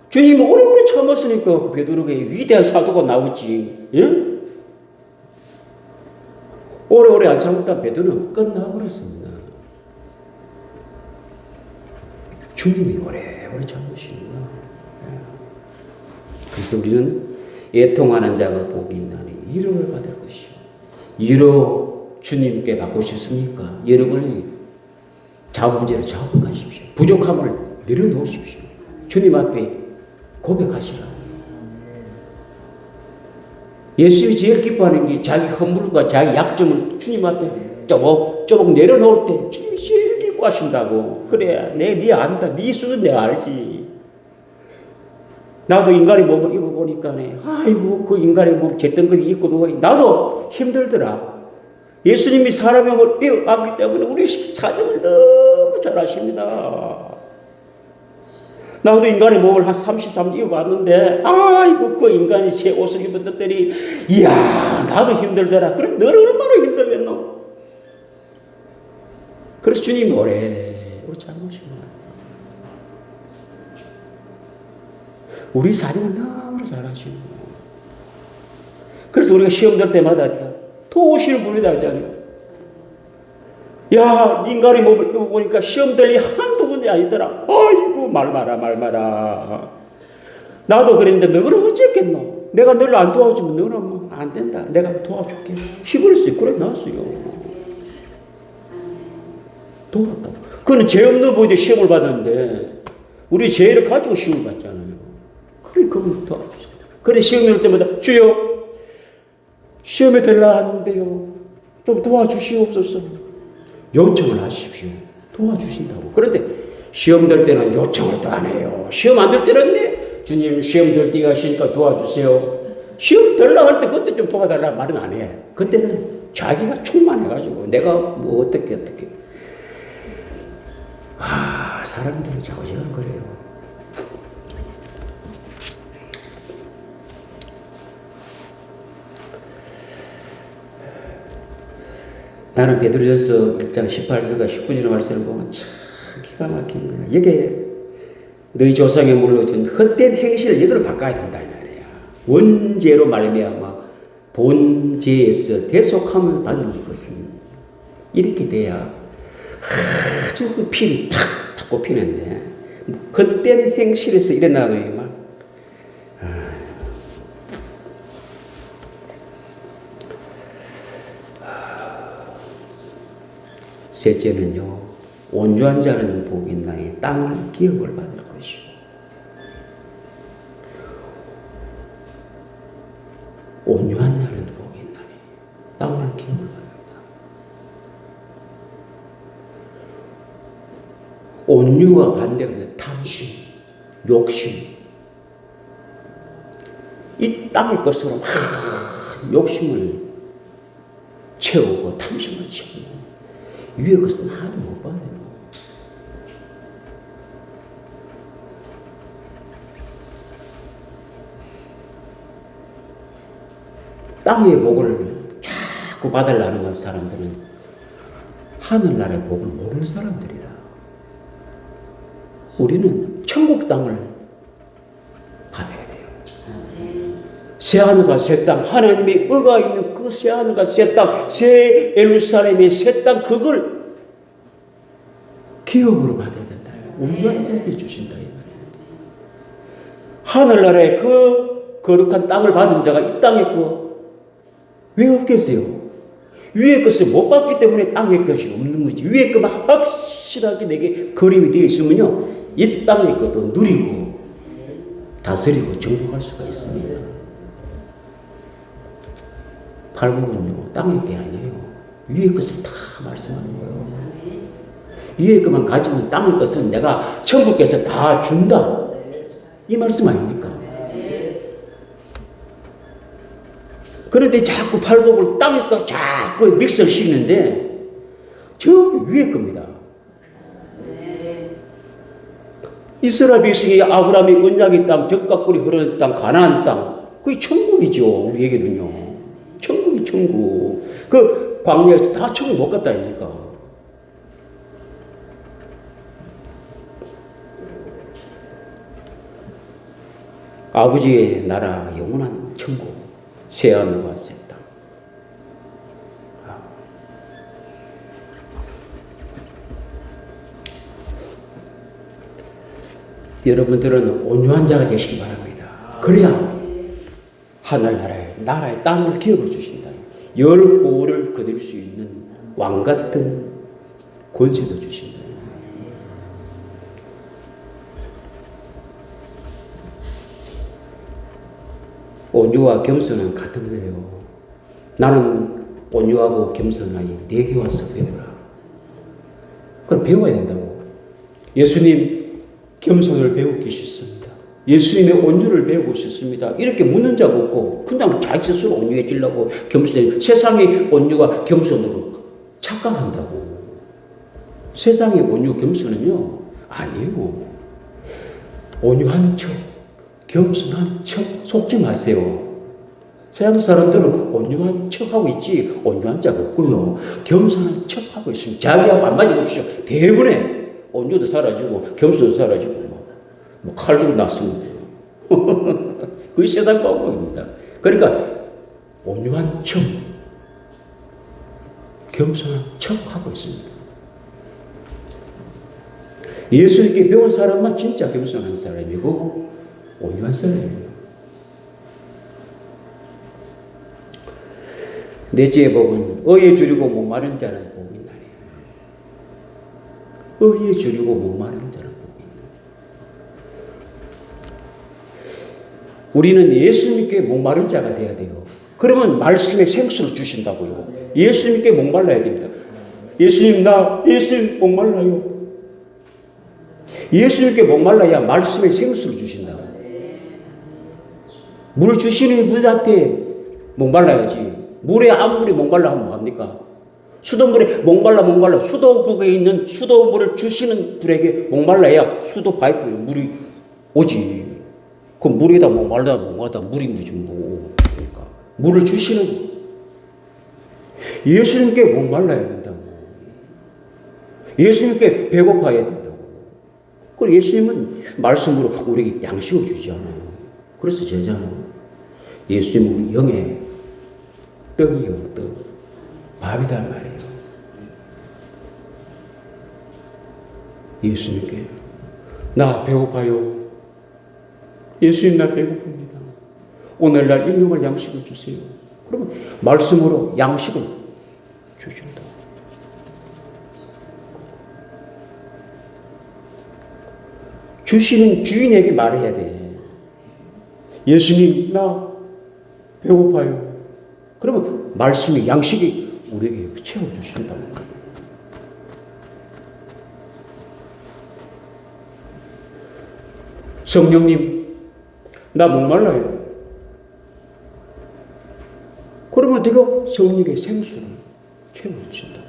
주님이 오래 참았으니까 그 베드로가 위대한 사도가 나오지. 예? 오래 안 참았다 베드로는 끝나버렸습니다. 주님이 오래 참으시는구나. 그래서 우리는 애통하는 자가 복이 있나니 위로를 받을 것이요. 위로 주님께 받고 싶습니까? 여러분이 자본제로 자업하십시오. 부족함을 내려놓으십시오. 주님 앞에 고백하시라. 예수님이 제일 기뻐하는 게 자기 허물과 자기 약점을 주님 앞에 조금 내려놓을 때 주님이 제일 기뻐하신다고. 그래, 네 안다. 네 수는 내가 알지. 나도 인간의 몸을 입어보니까 아이고 그 인간의 몸 잿덩거리 입고 누워 나도 힘들더라. 예수님이 사람의 몸을 입어봤기 때문에 우리 사정을 너무 잘 아십니다. 나도 인간의 몸을 한 33년 입어봤는데 아이고 그 인간이 제 옷을 입었더니 이야 나도 힘들더라. 그럼 너는 얼마나 힘들겠노? 그래서 주님이 오래 참으시는 거예요. 우리 사정을 너무 잘 아시는 거예요. 그래서 우리가 시험 들 때마다 도우시는 분이다 하잖아요. 야, 인간의 몸을 입어보니까 시험 될 일 한두 번이 아니더라. 아이고, 말 마라. 나도 그랬는데 너는 어쨌겠노? 내가 너를 안 도와주면 너는 뭐 안 된다. 내가 도와줄게. 시골에서 그래 나왔어요. 도왔다고. 그는 죄 없는 분이 시험을 받았는데 우리 죄를 가지고 시험을 받잖아요. 그래, 그분 도와주세요. 그래, 시험이 올 때마다 주여, 시험에 들라 하는데요. 좀 도와주시옵소서. 요청을 하십시오. 도와주신다고. 그런데 시험 될 때는 요청을 또 안 해요. 시험 안 될 때는 주님 시험 될 때가 하시니까 도와주세요. 시험 들라 할 때 그때 좀 도와달라 말은 안 해. 그때는 자기가 충만해가지고 내가 뭐 어떻게. 사람들은 자꾸저는 그래요. 나는 베드로전서 1장 18절과 19절의 말씀을 보면 참 기가 막힌 거야. 여기에 너희 조상에 물러준 헛된 행실을 여기로 바꿔야 된다 이 말이야. 원죄로 말미암아 본죄에서 대속함을 받는 것은 이렇게 돼야 아주 그 필이 탁 꼽히는데 헛된 행실에서 일어나는 막 셋째는요, 온유한 자는 복이 있나니 땅을 기업을 받을 것이고, 온유한 자는 복이 있나니 땅을 기업을 받는다. 온유와 반대가 탐심, 욕심. 이 땅의 것으로 막 욕심을 채우고 탐심을 채우고 위에 것은 하나도 못 받아요. 땅의 복을 자꾸 받으려는 사람들은 하늘나라의 복을 모르는 사람들이라. 우리는 천국 땅을 받아야 돼요. 새하늘과 새 땅, 하나님의 의가 있는 그 새하늘과 새 땅, 새 예루살렘의 새 땅, 그걸 기업으로 받아야 된다. 온전한 자에게 주신다. 이 말이야. 하늘나라의 그 거룩한 땅을 받은 자가 이 땅에 있고 왜 없겠어요? 위의 것을 못 받기 때문에 땅의 것이 없는 거지. 위의 것만 확실하게 내게 그림이 되어 있으면요, 이 땅의 것도 누리고 다스리고 정복할 수가 있습니다. 팔복은요, 땅의 게 아니에요. 위의 것을 다 말씀하는 거예요. 위의 것만 가지면 땅의 것은 내가 천국에서 다 준다. 이 말씀 아닙니까? 그런데 자꾸 팔복을 땅의 것 자꾸 믹서를 씹는데 전부 위의 겁니다. 이스라엘 백성이 아브라함의 언약의 땅, 적각골이 흐르는 땅, 가나안 땅, 그게 천국이죠. 우리에게는요. 천국이 천국. 그 광야에서 다 천국 못 갔다 아닙니까? 아버지의 나라 영원한 천국, 새하늘과 새 땅. 여러분들은 온유한 자가 되시기 바랍니다. 그래야 하늘나라에 나라의 땅을 기업을 주신다. 열 고을을 거둘 수 있는 왕 같은 권세도 주신다. 온유와 겸손은 같은 거예요. 나는 온유하고 겸손하니 내게 와서 배우라. 그걸 배워야 된다고. 예수님 겸손을 배우기 싫습니다. 예수님의 온유를 배우고 싶습니다. 이렇게 묻는 자가 없고 그냥 자기 스스로 온유해지려고 겸손해. 세상의 온유가 겸손으로 착각한다고. 세상의 온유 겸손은요, 아니에요. 온유한 척, 겸손한 척, 속지 마세요. 세상 사람들은 온유한 척하고 있지 온유한 자가 없고요. 겸손한 척하고 있습니다. 자기하고 안 맞아보시죠. 대부분의 온유도 사라지고 겸손도 사라지고 뭐 칼도 났습니다. 그게 세상 방법입니다. 그러니까 온유한 척, 겸손한 척하고 있습니다. 예수님께 배운 사람만 진짜 겸손한 사람이고 온유한 사람이에요. 넷째의 복은 의에 줄이고 목마른 자는 복이 나네요. 의에 줄이고 목마른 자는 복이 나네요. 우리는 예수님께 목마른 자가 되어야 돼요. 그러면 말씀의 생수를 주신다고요. 예수님께 목말라야 됩니다. 예수님 나 예수님 목말라요. 예수님께 목말라야 말씀의 생수를 주신다. 물 주시는 분한테 목말라야지. 물에 아무리 목말라 하면 뭐합니까? 수돗물에 목말라 수도국에 있는 수도물을 주시는 분에게 목말라야 수도 파이프에 물이 오지. 그 물에다 목말라 물이 무지 뭐. 그러니까 물을 주시는 예수님께 목말라야 된다고. 예수님께 배고파야 된다고. 그리고 예수님은 말씀으로 우리에게 양식을 주지 않아요. 그래서 제자는 예수님은 영의 떡이요, 떡. 밥이다 말이에요. 예수님께 나 배고파요. 예수님 나 배고픕니다. 오늘날 일용할 양식을 주세요. 그러면 말씀으로 양식을 주신다. 주시는 주인에게 말해야 돼. 예수님 나 배고파요. 그러면 말씀이 양식이 우리에게 채워주신다는 거예요. 성령님 나 목말라요. 그러면 네가 성령의 생수를 채워주신다.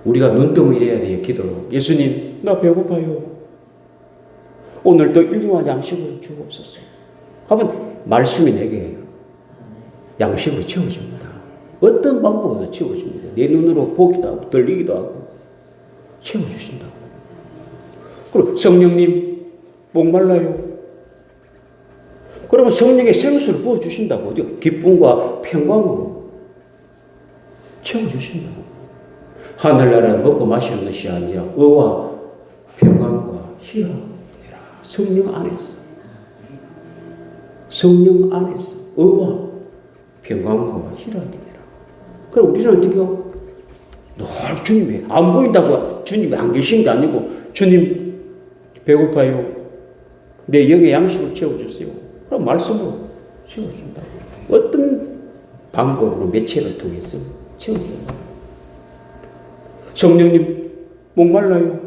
우리가 눈덩이를 해야 돼요. 기도로. 예수님 나 배고파요. 오늘도 일용할 양식을 주옵소서. 하면 말씀이 내게 양식을 채워줍니다. 어떤 방법으로 채워줍니다. 내 눈으로 보기도 하고 들리기도 하고 채워주신다고. 그리고 성령님 목말라요. 그러면 성령의 생수를 부어주신다고. 기쁨과 평강으로 채워주신다고. 하늘나라는 먹고 마시는 것이 아니라 의와 평강과 희락이라. 성령 안에서. 성령 안에서 의와 평강과 희락이라. 그럼 우리는 어떻게 해요? 늘 주님이 안 보인다고 주님이 안 계신 게 아니고 주님 배고파요. 내 영의 양식을 채워주세요. 그럼 말씀으로 채워준다고. 어떤 방법으로 매체를 통해서 채워준다. 성령님 목말라요.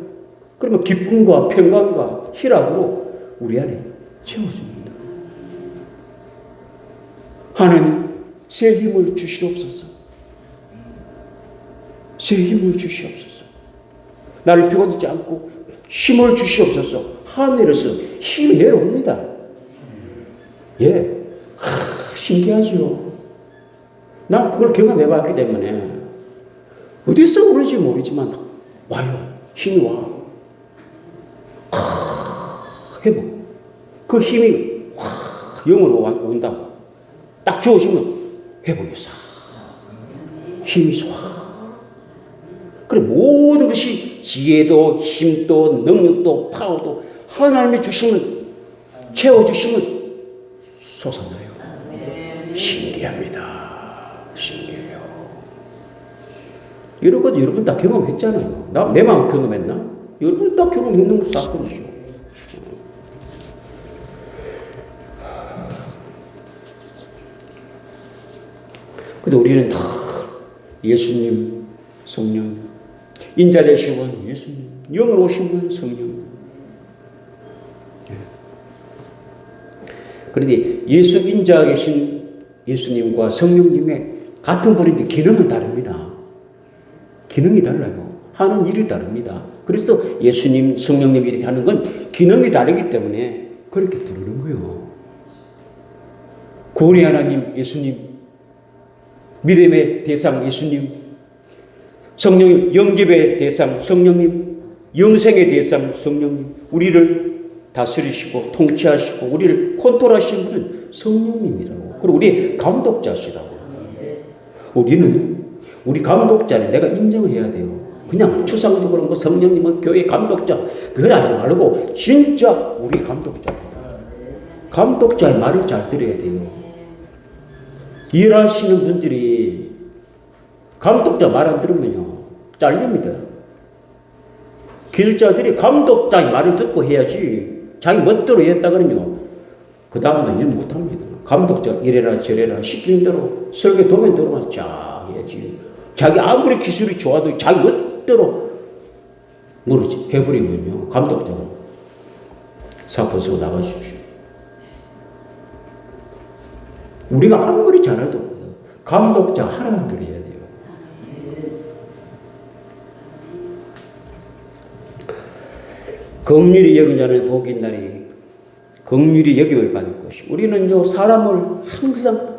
그러면 기쁨과 평강과 희락으로 우리 안에 채워줍니다. 하나님 새 힘을 주시옵소서. 새 힘을 주시옵소서. 나를 비워두지 않고 힘을 주시옵소서. 하늘에서 힘이 내려옵니다. 예, 신기하죠. 난 그걸 경험해봤기 때문에 어디서 오는지 모르지만 와요. 힘이 와. 회복. 그 힘이 영으로 온다고. 딱 주어지면 회복이 싹. 힘이 싹. 그래 모든 것이 지혜도 힘도 능력도 파워도 하나님이 주시면 채워주시면 솟아나요. 신기합니다. 신기해요. 이런 것도 여러분 다 경험했잖아요. 내 마음 경험했나? 여러분 다 경험했는 사건이죠. 근데 우리는 다 예수님, 성령, 인자 되신 분 예수님, 영으로 오신 분 성령. 그런데 예수 인자 계신 예수님과 성령님의 같은 분인데 기능은 다릅니다. 기능이 달라요. 하는 일이 다릅니다. 그래서 예수님, 성령님 이렇게 하는 건 기능이 다르기 때문에 그렇게 부르는 거예요. 구원의 하나님 예수님, 믿음의 대상 예수님, 성령님, 영접의 대상 성령님, 영생의 대상 성령님, 우리를 다스리시고 통치하시고 우리를 컨트롤하시는 분은 성령님이라고. 그리고 우리 감독자시라고. 우리는 우리 감독자를 내가 인정해야 돼요. 그냥 추상적으로 뭐 성령님은 교회 감독자 그걸 하지 말고 진짜 우리 감독자입니다. 감독자의 말을 잘 들어야 돼요. 일하시는 분들이 감독자 말 안 들으면요 잘립니다. 기술자들이 감독자의 말을 듣고 해야지 자기 멋대로 했다 그러면 그 다음날 일 못합니다. 감독자 이래라 저래라 시키는 대로 설계 도면대로만 쫙 해야지. 자기 아무리 기술이 좋아도 자기 멋대로 모르지 해버리면요 감독자가 사표 쓰고 나가십시오. 우리가 아무리 잘해도 감독자 하나만 들어야 돼요. 긍휼히 여긴 자는 복이 있나니 긍휼히 여김을 받을 것이. 우리는요 사람을 항상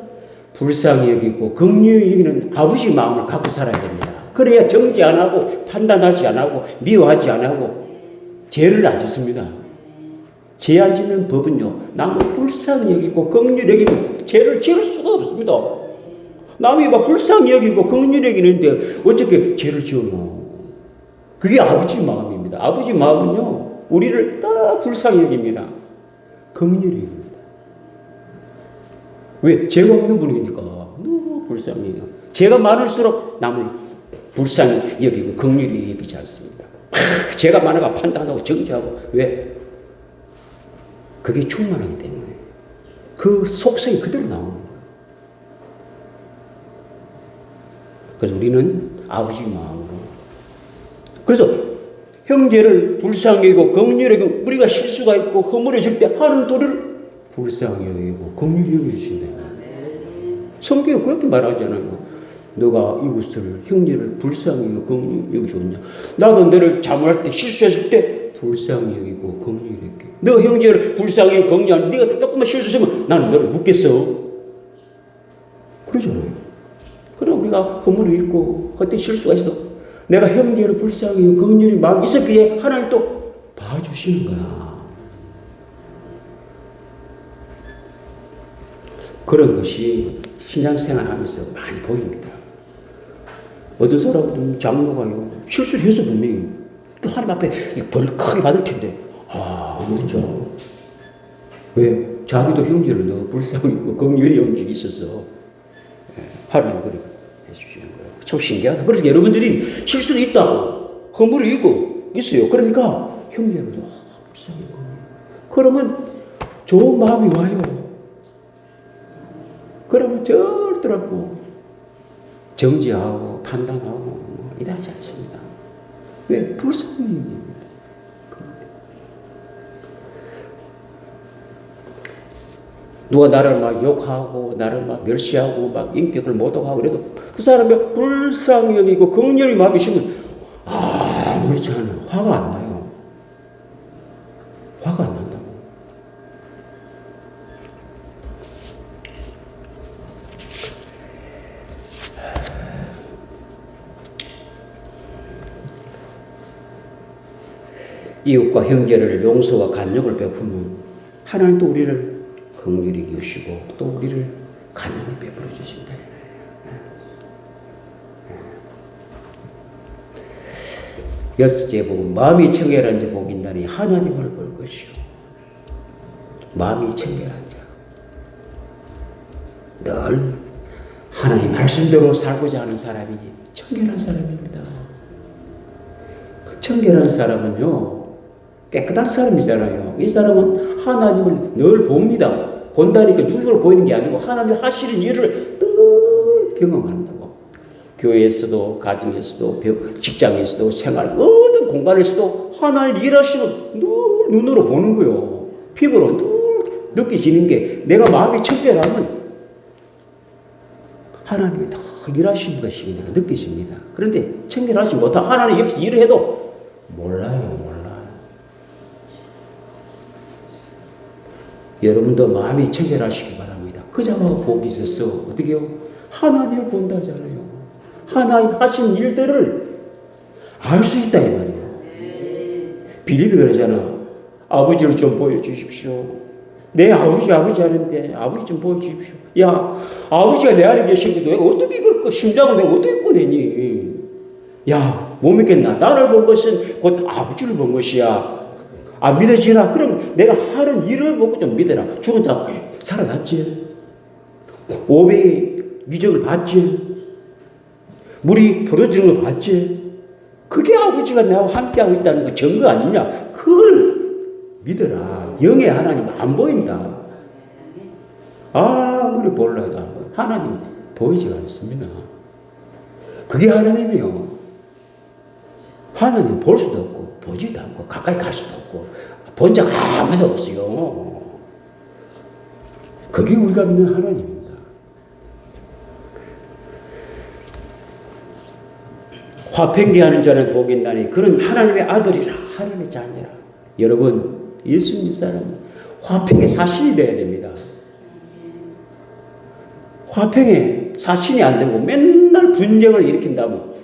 불쌍히 여기고 긍휼히 여기는 아버지 마음을 갖고 살아야 됩니다. 그래야 정죄 안 하고 판단하지 안 하고 미워하지 안 하고 죄를 안 짓습니다. 죄 안 짓는 법은요 남을 불쌍히 여기고 긍휼히 여기면 죄를 지을 수가 없습니다. 남이 막 불쌍히 여기고 긍휼히 여기는데 어떻게 죄를 지어요? 그게 아버지 마음입니다. 아버지 마음은요 우리를 다 불쌍히 여깁니다. 긍휼히 여깁니다. 왜? 죄가 없는 분이니까 너무 불쌍히 여겨. 죄가 많을수록 남을 불쌍히 여기고 긍휼히 여기지 않습니다. 죄가 많아가 판단하고 정죄하고. 왜? 그게 충만하기 때문에 그 속성이 그대로 나오는 거예요. 그래서 우리는 아버지 마음으로. 그래서 형제를 불쌍히 여기고 긍휼히 여기고 우리가 실수가 있고 허물어질 때 하는 도를 불쌍히 여기고 긍휼히 여기신다. 성경에 그렇게 말하잖아요. 너가 이웃을 형제를 불쌍히 여기고 긍휼히 여기셨냐. 나도 너를 잘못할 때 실수했을 때 불쌍히 여기고 긍휼히 여기게. 너 형제를 불쌍히 여기고 긍휼히 하는데 네가 조금만 실수했으면 나는 너를 묻겠어. 그러잖아요. 그럼 우리가 허물을 잃고 그때 실수가 있어도 내가 형제를 불쌍히 여기고 긍휼히 마음이 있었기에 하나님 또 봐주시는 거야. 그런 것이 신앙생활하면서 많이 보입니다. 어떤 사람은 장로가요, 실수를 해서 분명히 또 하나님 앞에 벌을 크게 받을 텐데, 그렇죠. 왜? 자기도 형제를 너무 불쌍히 긍휼히 영적이 있어서 하나님 그렇게 해주시는 거예요. 참 신기하다. 그래서 여러분들이 실수도 있다고 허물이 있어요. 그러니까 형제를 불쌍히 그러면 좋은 마음이 와요. 그러면 절대로 정지하고 판단하고 이러지 않습니다. 왜? 불쌍히. 누가 나를 막 욕하고 나를 막 멸시하고 막 인격을 모독하고 그래도 그 사람이 불쌍히 여기고 긍휼히 마음이 있으면 그렇지 않아요. 화가 안 나요. 화가 안 난다고. 이웃과 형제를 용서와 간용을 베푸면 하나님도 우리를 긍휼히 여시고 또 우리를 간용을 베풀어 주신다. 여섯째 복은 마음이 청결한 자 복이 있나니 하나님을 볼 것이요. 마음이 청결한 자. 늘 하나님 말씀대로 살고자 하는 사람이 청결한 사람입니다. 청결한 사람은요, 깨끗한 사람이잖아요. 이 사람은 하나님을 늘 봅니다. 본다니까 눈으로 보이는 게 아니고 하나님 하시는 일을 늘 경험한다고. 교회에서도, 가정에서도, 직장에서도, 생활, 어떤 공간에서도 하나님 일하시는 늘 눈으로 보는 거예요. 피부로 늘 느껴지는 게 내가 마음이 청결하면 하나님이 다 일하시는 것이 느껴집니다. 그런데 청결하지 못한 하나님 옆에서 일을 해도 몰라요. 여러분도 마음이 청결하시기 바랍니다. 그 자가 복이 있어서 어떻게요? 하나님을 본다잖아요. 하나님 하신 일들을 알 수 있다 이 말이에요. 빌립이 그러잖아. 아버지를 좀 보여주십시오. 내 아버지 하는데 아버지 좀 보여주십시오. 야, 아버지가 내 안에 계신데 내가 어떻게 그 심장을 내가 어떻게 꺼내니? 야, 못 믿겠나? 나를 본 것은 곧 아버지를 본 것이야. 믿어지나? 그럼 내가 하는 일을 보고 좀 믿어라. 죽은 자 살아났지. 500의 위적을 봤지. 물이 부러지는 걸 봤지. 그게 아버지가 나와 함께하고 있다는 그 증거 아니냐? 그걸 믿어라. 영의 하나님 안 보인다. 아무리 몰라도 안 보여. 하나님 보이지 않습니다. 그게 하나님이요. 하나님 볼 수도 없고 보지도 않고 가까이 갈 수도 없고 본 적 아무도 없어요. 그게 우리가 믿는 하나님입니다. 화평케하는 자는 복이 있나니 그런 하나님의 아들이라 하나님의 자녀라. 여러분 예수 믿는 사람은 화평의 사신이 되어야 됩니다. 화평의 사신이 안 되고 맨날 분쟁을 일으킨다면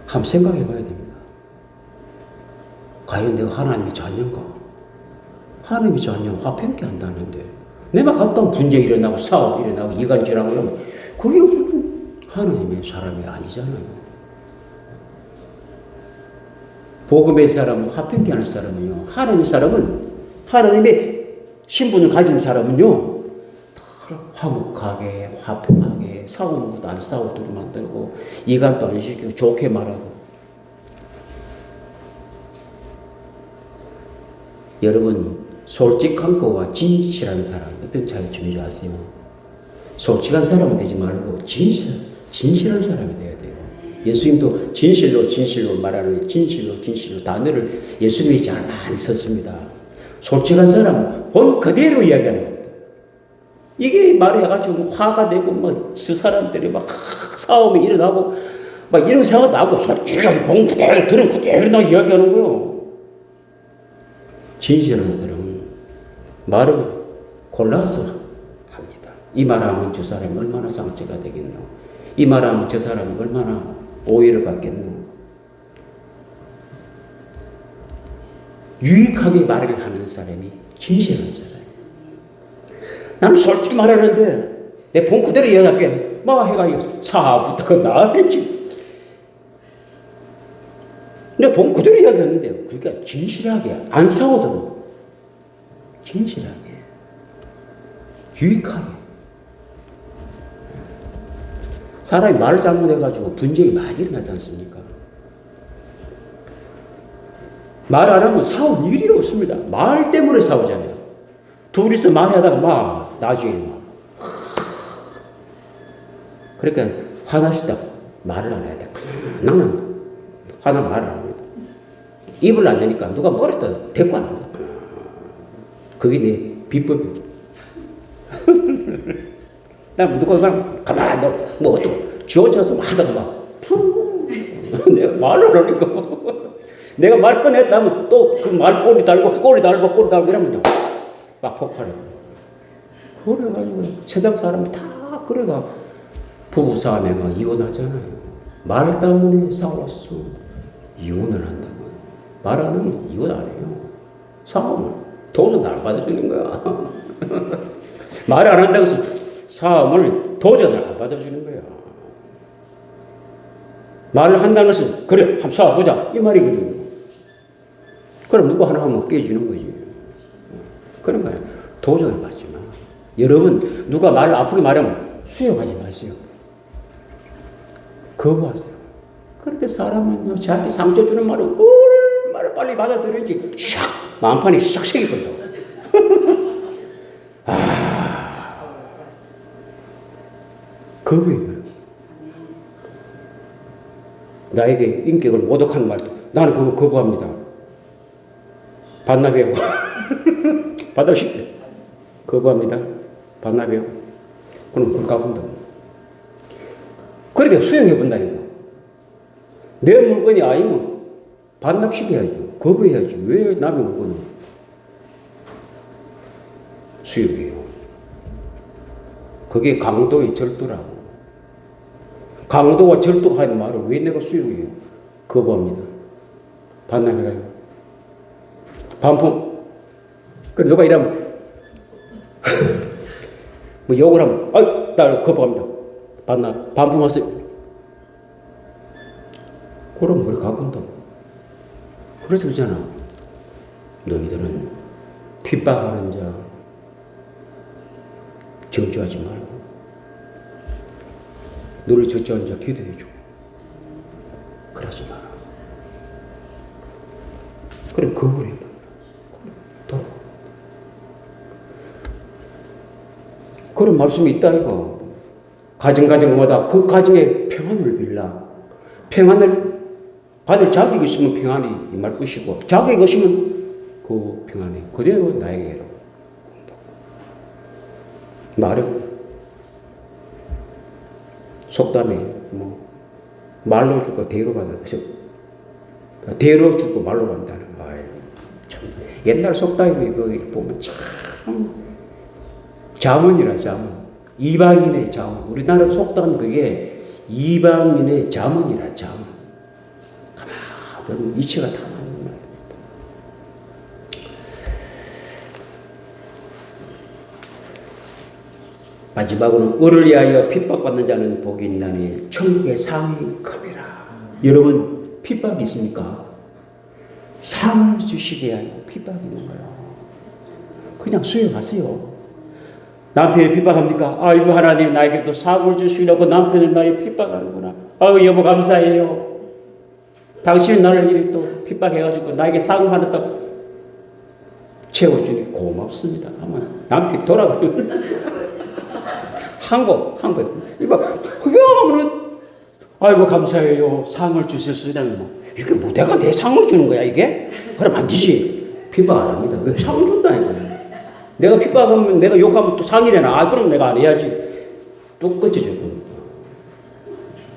한번 생각해 봐야 됩니다. 과연 내가 하나님의 자녀인가? 하나님의 자녀는 화평케 한다는데 내가 갔다 오면 분쟁이 일어나고 싸움이 일어나고 이간질하고 이러면 그게 하나님의 사람이 아니잖아요. 복음의 사람은 화평케 하는 사람은요. 하나님의 사람은 하나님의 신분을 가진 사람은요. 화목하게 화평하게 싸우는 것도 안 싸우도록 만들고 이간도 안 시키고 좋게 말하고. 여러분 솔직한 거와 진실한 사람 어떤 차이 좀 아세요? 솔직한 사람은 되지 말고 진실한 사람이 돼야 돼요. 예수님도 진실로 말하는 진실로 단어를 예수님이 잘 많이 썼습니다. 솔직한 사람은 본 그대로 이야기하는 겁니다. 이게 말해가지고 화가 되고 막 그 사람들이 막 싸움이 일어나고 막 이런 생각 나고 본 그대로 들은 그대로 나 이야기하는 거예요. 진실한 사람은 말을 골라서 합니다. 이 말하면 저 사람이 얼마나 상처가 되겠노? 이 말하면 저 사람이 얼마나 오해를 받겠노? 유익하게 말을 하는 사람이 진실한 사람이에요. 나는 솔직히 말하는데 내 본 그대로 이야기할게. 막 해가 사부터 그 나랬지. 내 본 그대로 이야기했는데 그게 진실하게 안 싸우도록 진실하게 유익하게. 사람이 말을 잘못해가지고 분쟁이 많이 일어나지 않습니까? 말 안 하면 싸울 일이 없습니다. 말 때문에 싸우잖아요. 둘이서 말하다가 막 나중에 막 그러니까 화났을 때 말을 안 해야 돼. 나는 화나 말을 안 합니다. 입을 안 내니까 누가 뭐랬다 대꾸 안 한다. 그게 내 비법이에요. 나 누가 그냥 가만히 뭐 어쩌고 지어져서 하다가 막 내가 말을 하니까 내가 말 꺼냈다면 또 그 말 꼬리 달고 이러면요 막 폭발해. 그래가지고 세상 사람 다 그래가 부부싸움에가 이혼하잖아요. 말 때문에 싸웠어. 이혼을 한다고. 말 안 하면 이혼 안 해요. 싸움을 도전 안 받아주는 거야. 말 안 한다고 해서 싸움을 도전을 안 받아주는 거야. 말을 한다는 것은 그래 한번 싸워보자 이 말이거든요. 그럼 누구 하나 하면 깨지는 거지. 그런 거야. 도전을 받지 마. 여러분 누가 말을 아프게 말하면 수용하지 마세요. 거부하세요. 그런데 사람은요 저한테 상처 주는 말을 얼마나 빨리 받아들이는지 샥 마음판이 샥 새기거든요. 거부해요. 나에게 인격을 모독하는 말도 나는 그거 거부합니다. 반납해요. 받아주십시오. 거부합니다. 반납해요. 그럼 그걸 가본다. 그렇게 수용해본다니까. 내 물건이 아니면 반납시켜야죠. 거부해야지. 왜 남의 물건을 수용해요? 그게 강도의 절도라고. 강도와 절도가 하는 말을 왜 내가 수용해요? 거부합니다. 반납해가요. 반품. 그래 누가 이러면 뭐 욕을 하면 나 거부합니다. 반품하세요. 그럼 뭘 가본다. 그래서 그러잖아. 너희들은 핍박하는 자 저주하지 말고 너를 저주하는 자 기도해줘. 그러지 마라. 그럼 거부를 해봐. 돌아가. 그런 말씀이 있다 이거. 가정마다 그 가정에 평안을 빌라. 평안을 받을 자격이 있으면 평안이 임할 것이고 자격이 없으면 그 평안이 그대로 나에게로 말은 속담에 뭐 말로 주고 대로 받는 것이 대로 주고 말로 받는다는 거예요. 참 옛날 속담이 거기 보면 참 자문이라 자문. 이방인의 자문. 우리나라 속담 그게 이방인의 자문이라 자문. 가만히 이치가 다 맞는 말입니다. 마지막으로 을을 위하여 핍박받는 자는 복이 있나니 천국의 상이 큼이라. 여러분 핍박이 있습니까? 상을 주시게 하여 핍박이 있는 거예요. 그냥 수용하세요. 남편이 핍박합니까? 아이고 하나님 나에게도 상을 주시려고 남편을 나의 핍박하는구나. 아유 여보 감사해요. 당신은 나를 이렇게 또 핍박해가지고 나에게 상을 받았다고 채워주니 고맙습니다. 아마 남편이 돌아가면 한국 이거 흡연하면은 아이고 감사해요. 상을 주실 수 있다면 뭐 이게 뭐 내가 내 상을 주는 거야 이게? 그럼 안 되지. 핍박 안 합니다. 왜 상을 준다니까. 내가 핍박하면 내가 욕하면 또 상이 되나? 그럼 내가 안 해야지. 똑같이 조금.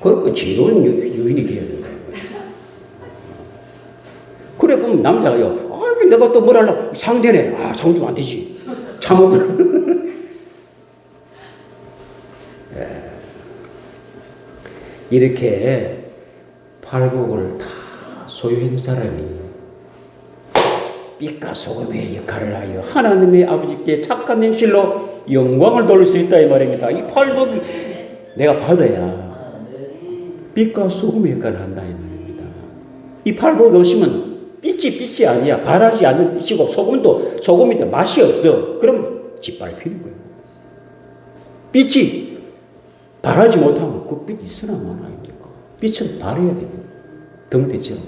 그러니까 지혜로운 유인이 돼야 된다. 그래 보면 남자가요. 내가 또 뭘 하려고 상되네. 상 주면 안 되지. 참으면. 이렇게 팔복을 다 소유한 사람이 빛과 소금의 역할을 하여 하나님의 아버지께 착한 행실로 영광을 돌릴 수 있다 이 말입니다. 이 팔복이 내가 받아야 빛과 소금의 역할을 한다 이 말입니다. 이 팔복이 없으면 빛이 아니야. 바라지 않는 빛이고 소금인데 맛이 없어. 그럼 짓밟히는 거예요. 빛이 바라지 못하면 그 빛이 있으나 마나 아닙니까? 빛은 바라야 되고 등대처럼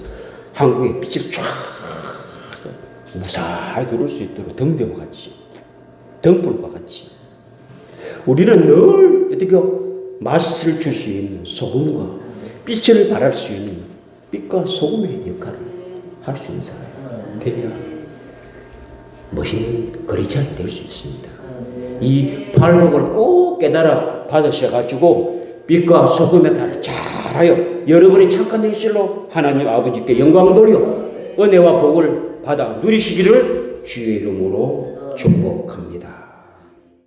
한국의 빛이 쫙 무사히 들어올 수 있도록 등대와 같이 등불과 같이 우리는 늘 어떻게 맛을 줄 수 있는 소금과 빛을 발할 수 있는 빛과 소금의 역할을 할 수 있는 사람이 되어야 멋있는 그리스도인이 될 수 있습니다. 이 팔복을 꼭 깨달아 받으셔가지고 빛과 소금의 역할을 잘하여 여러분이 착한 행실로 하나님 아버지께 영광을 돌려 은혜와 복을 받아 누리시기를 주의 이름으로 축복합니다.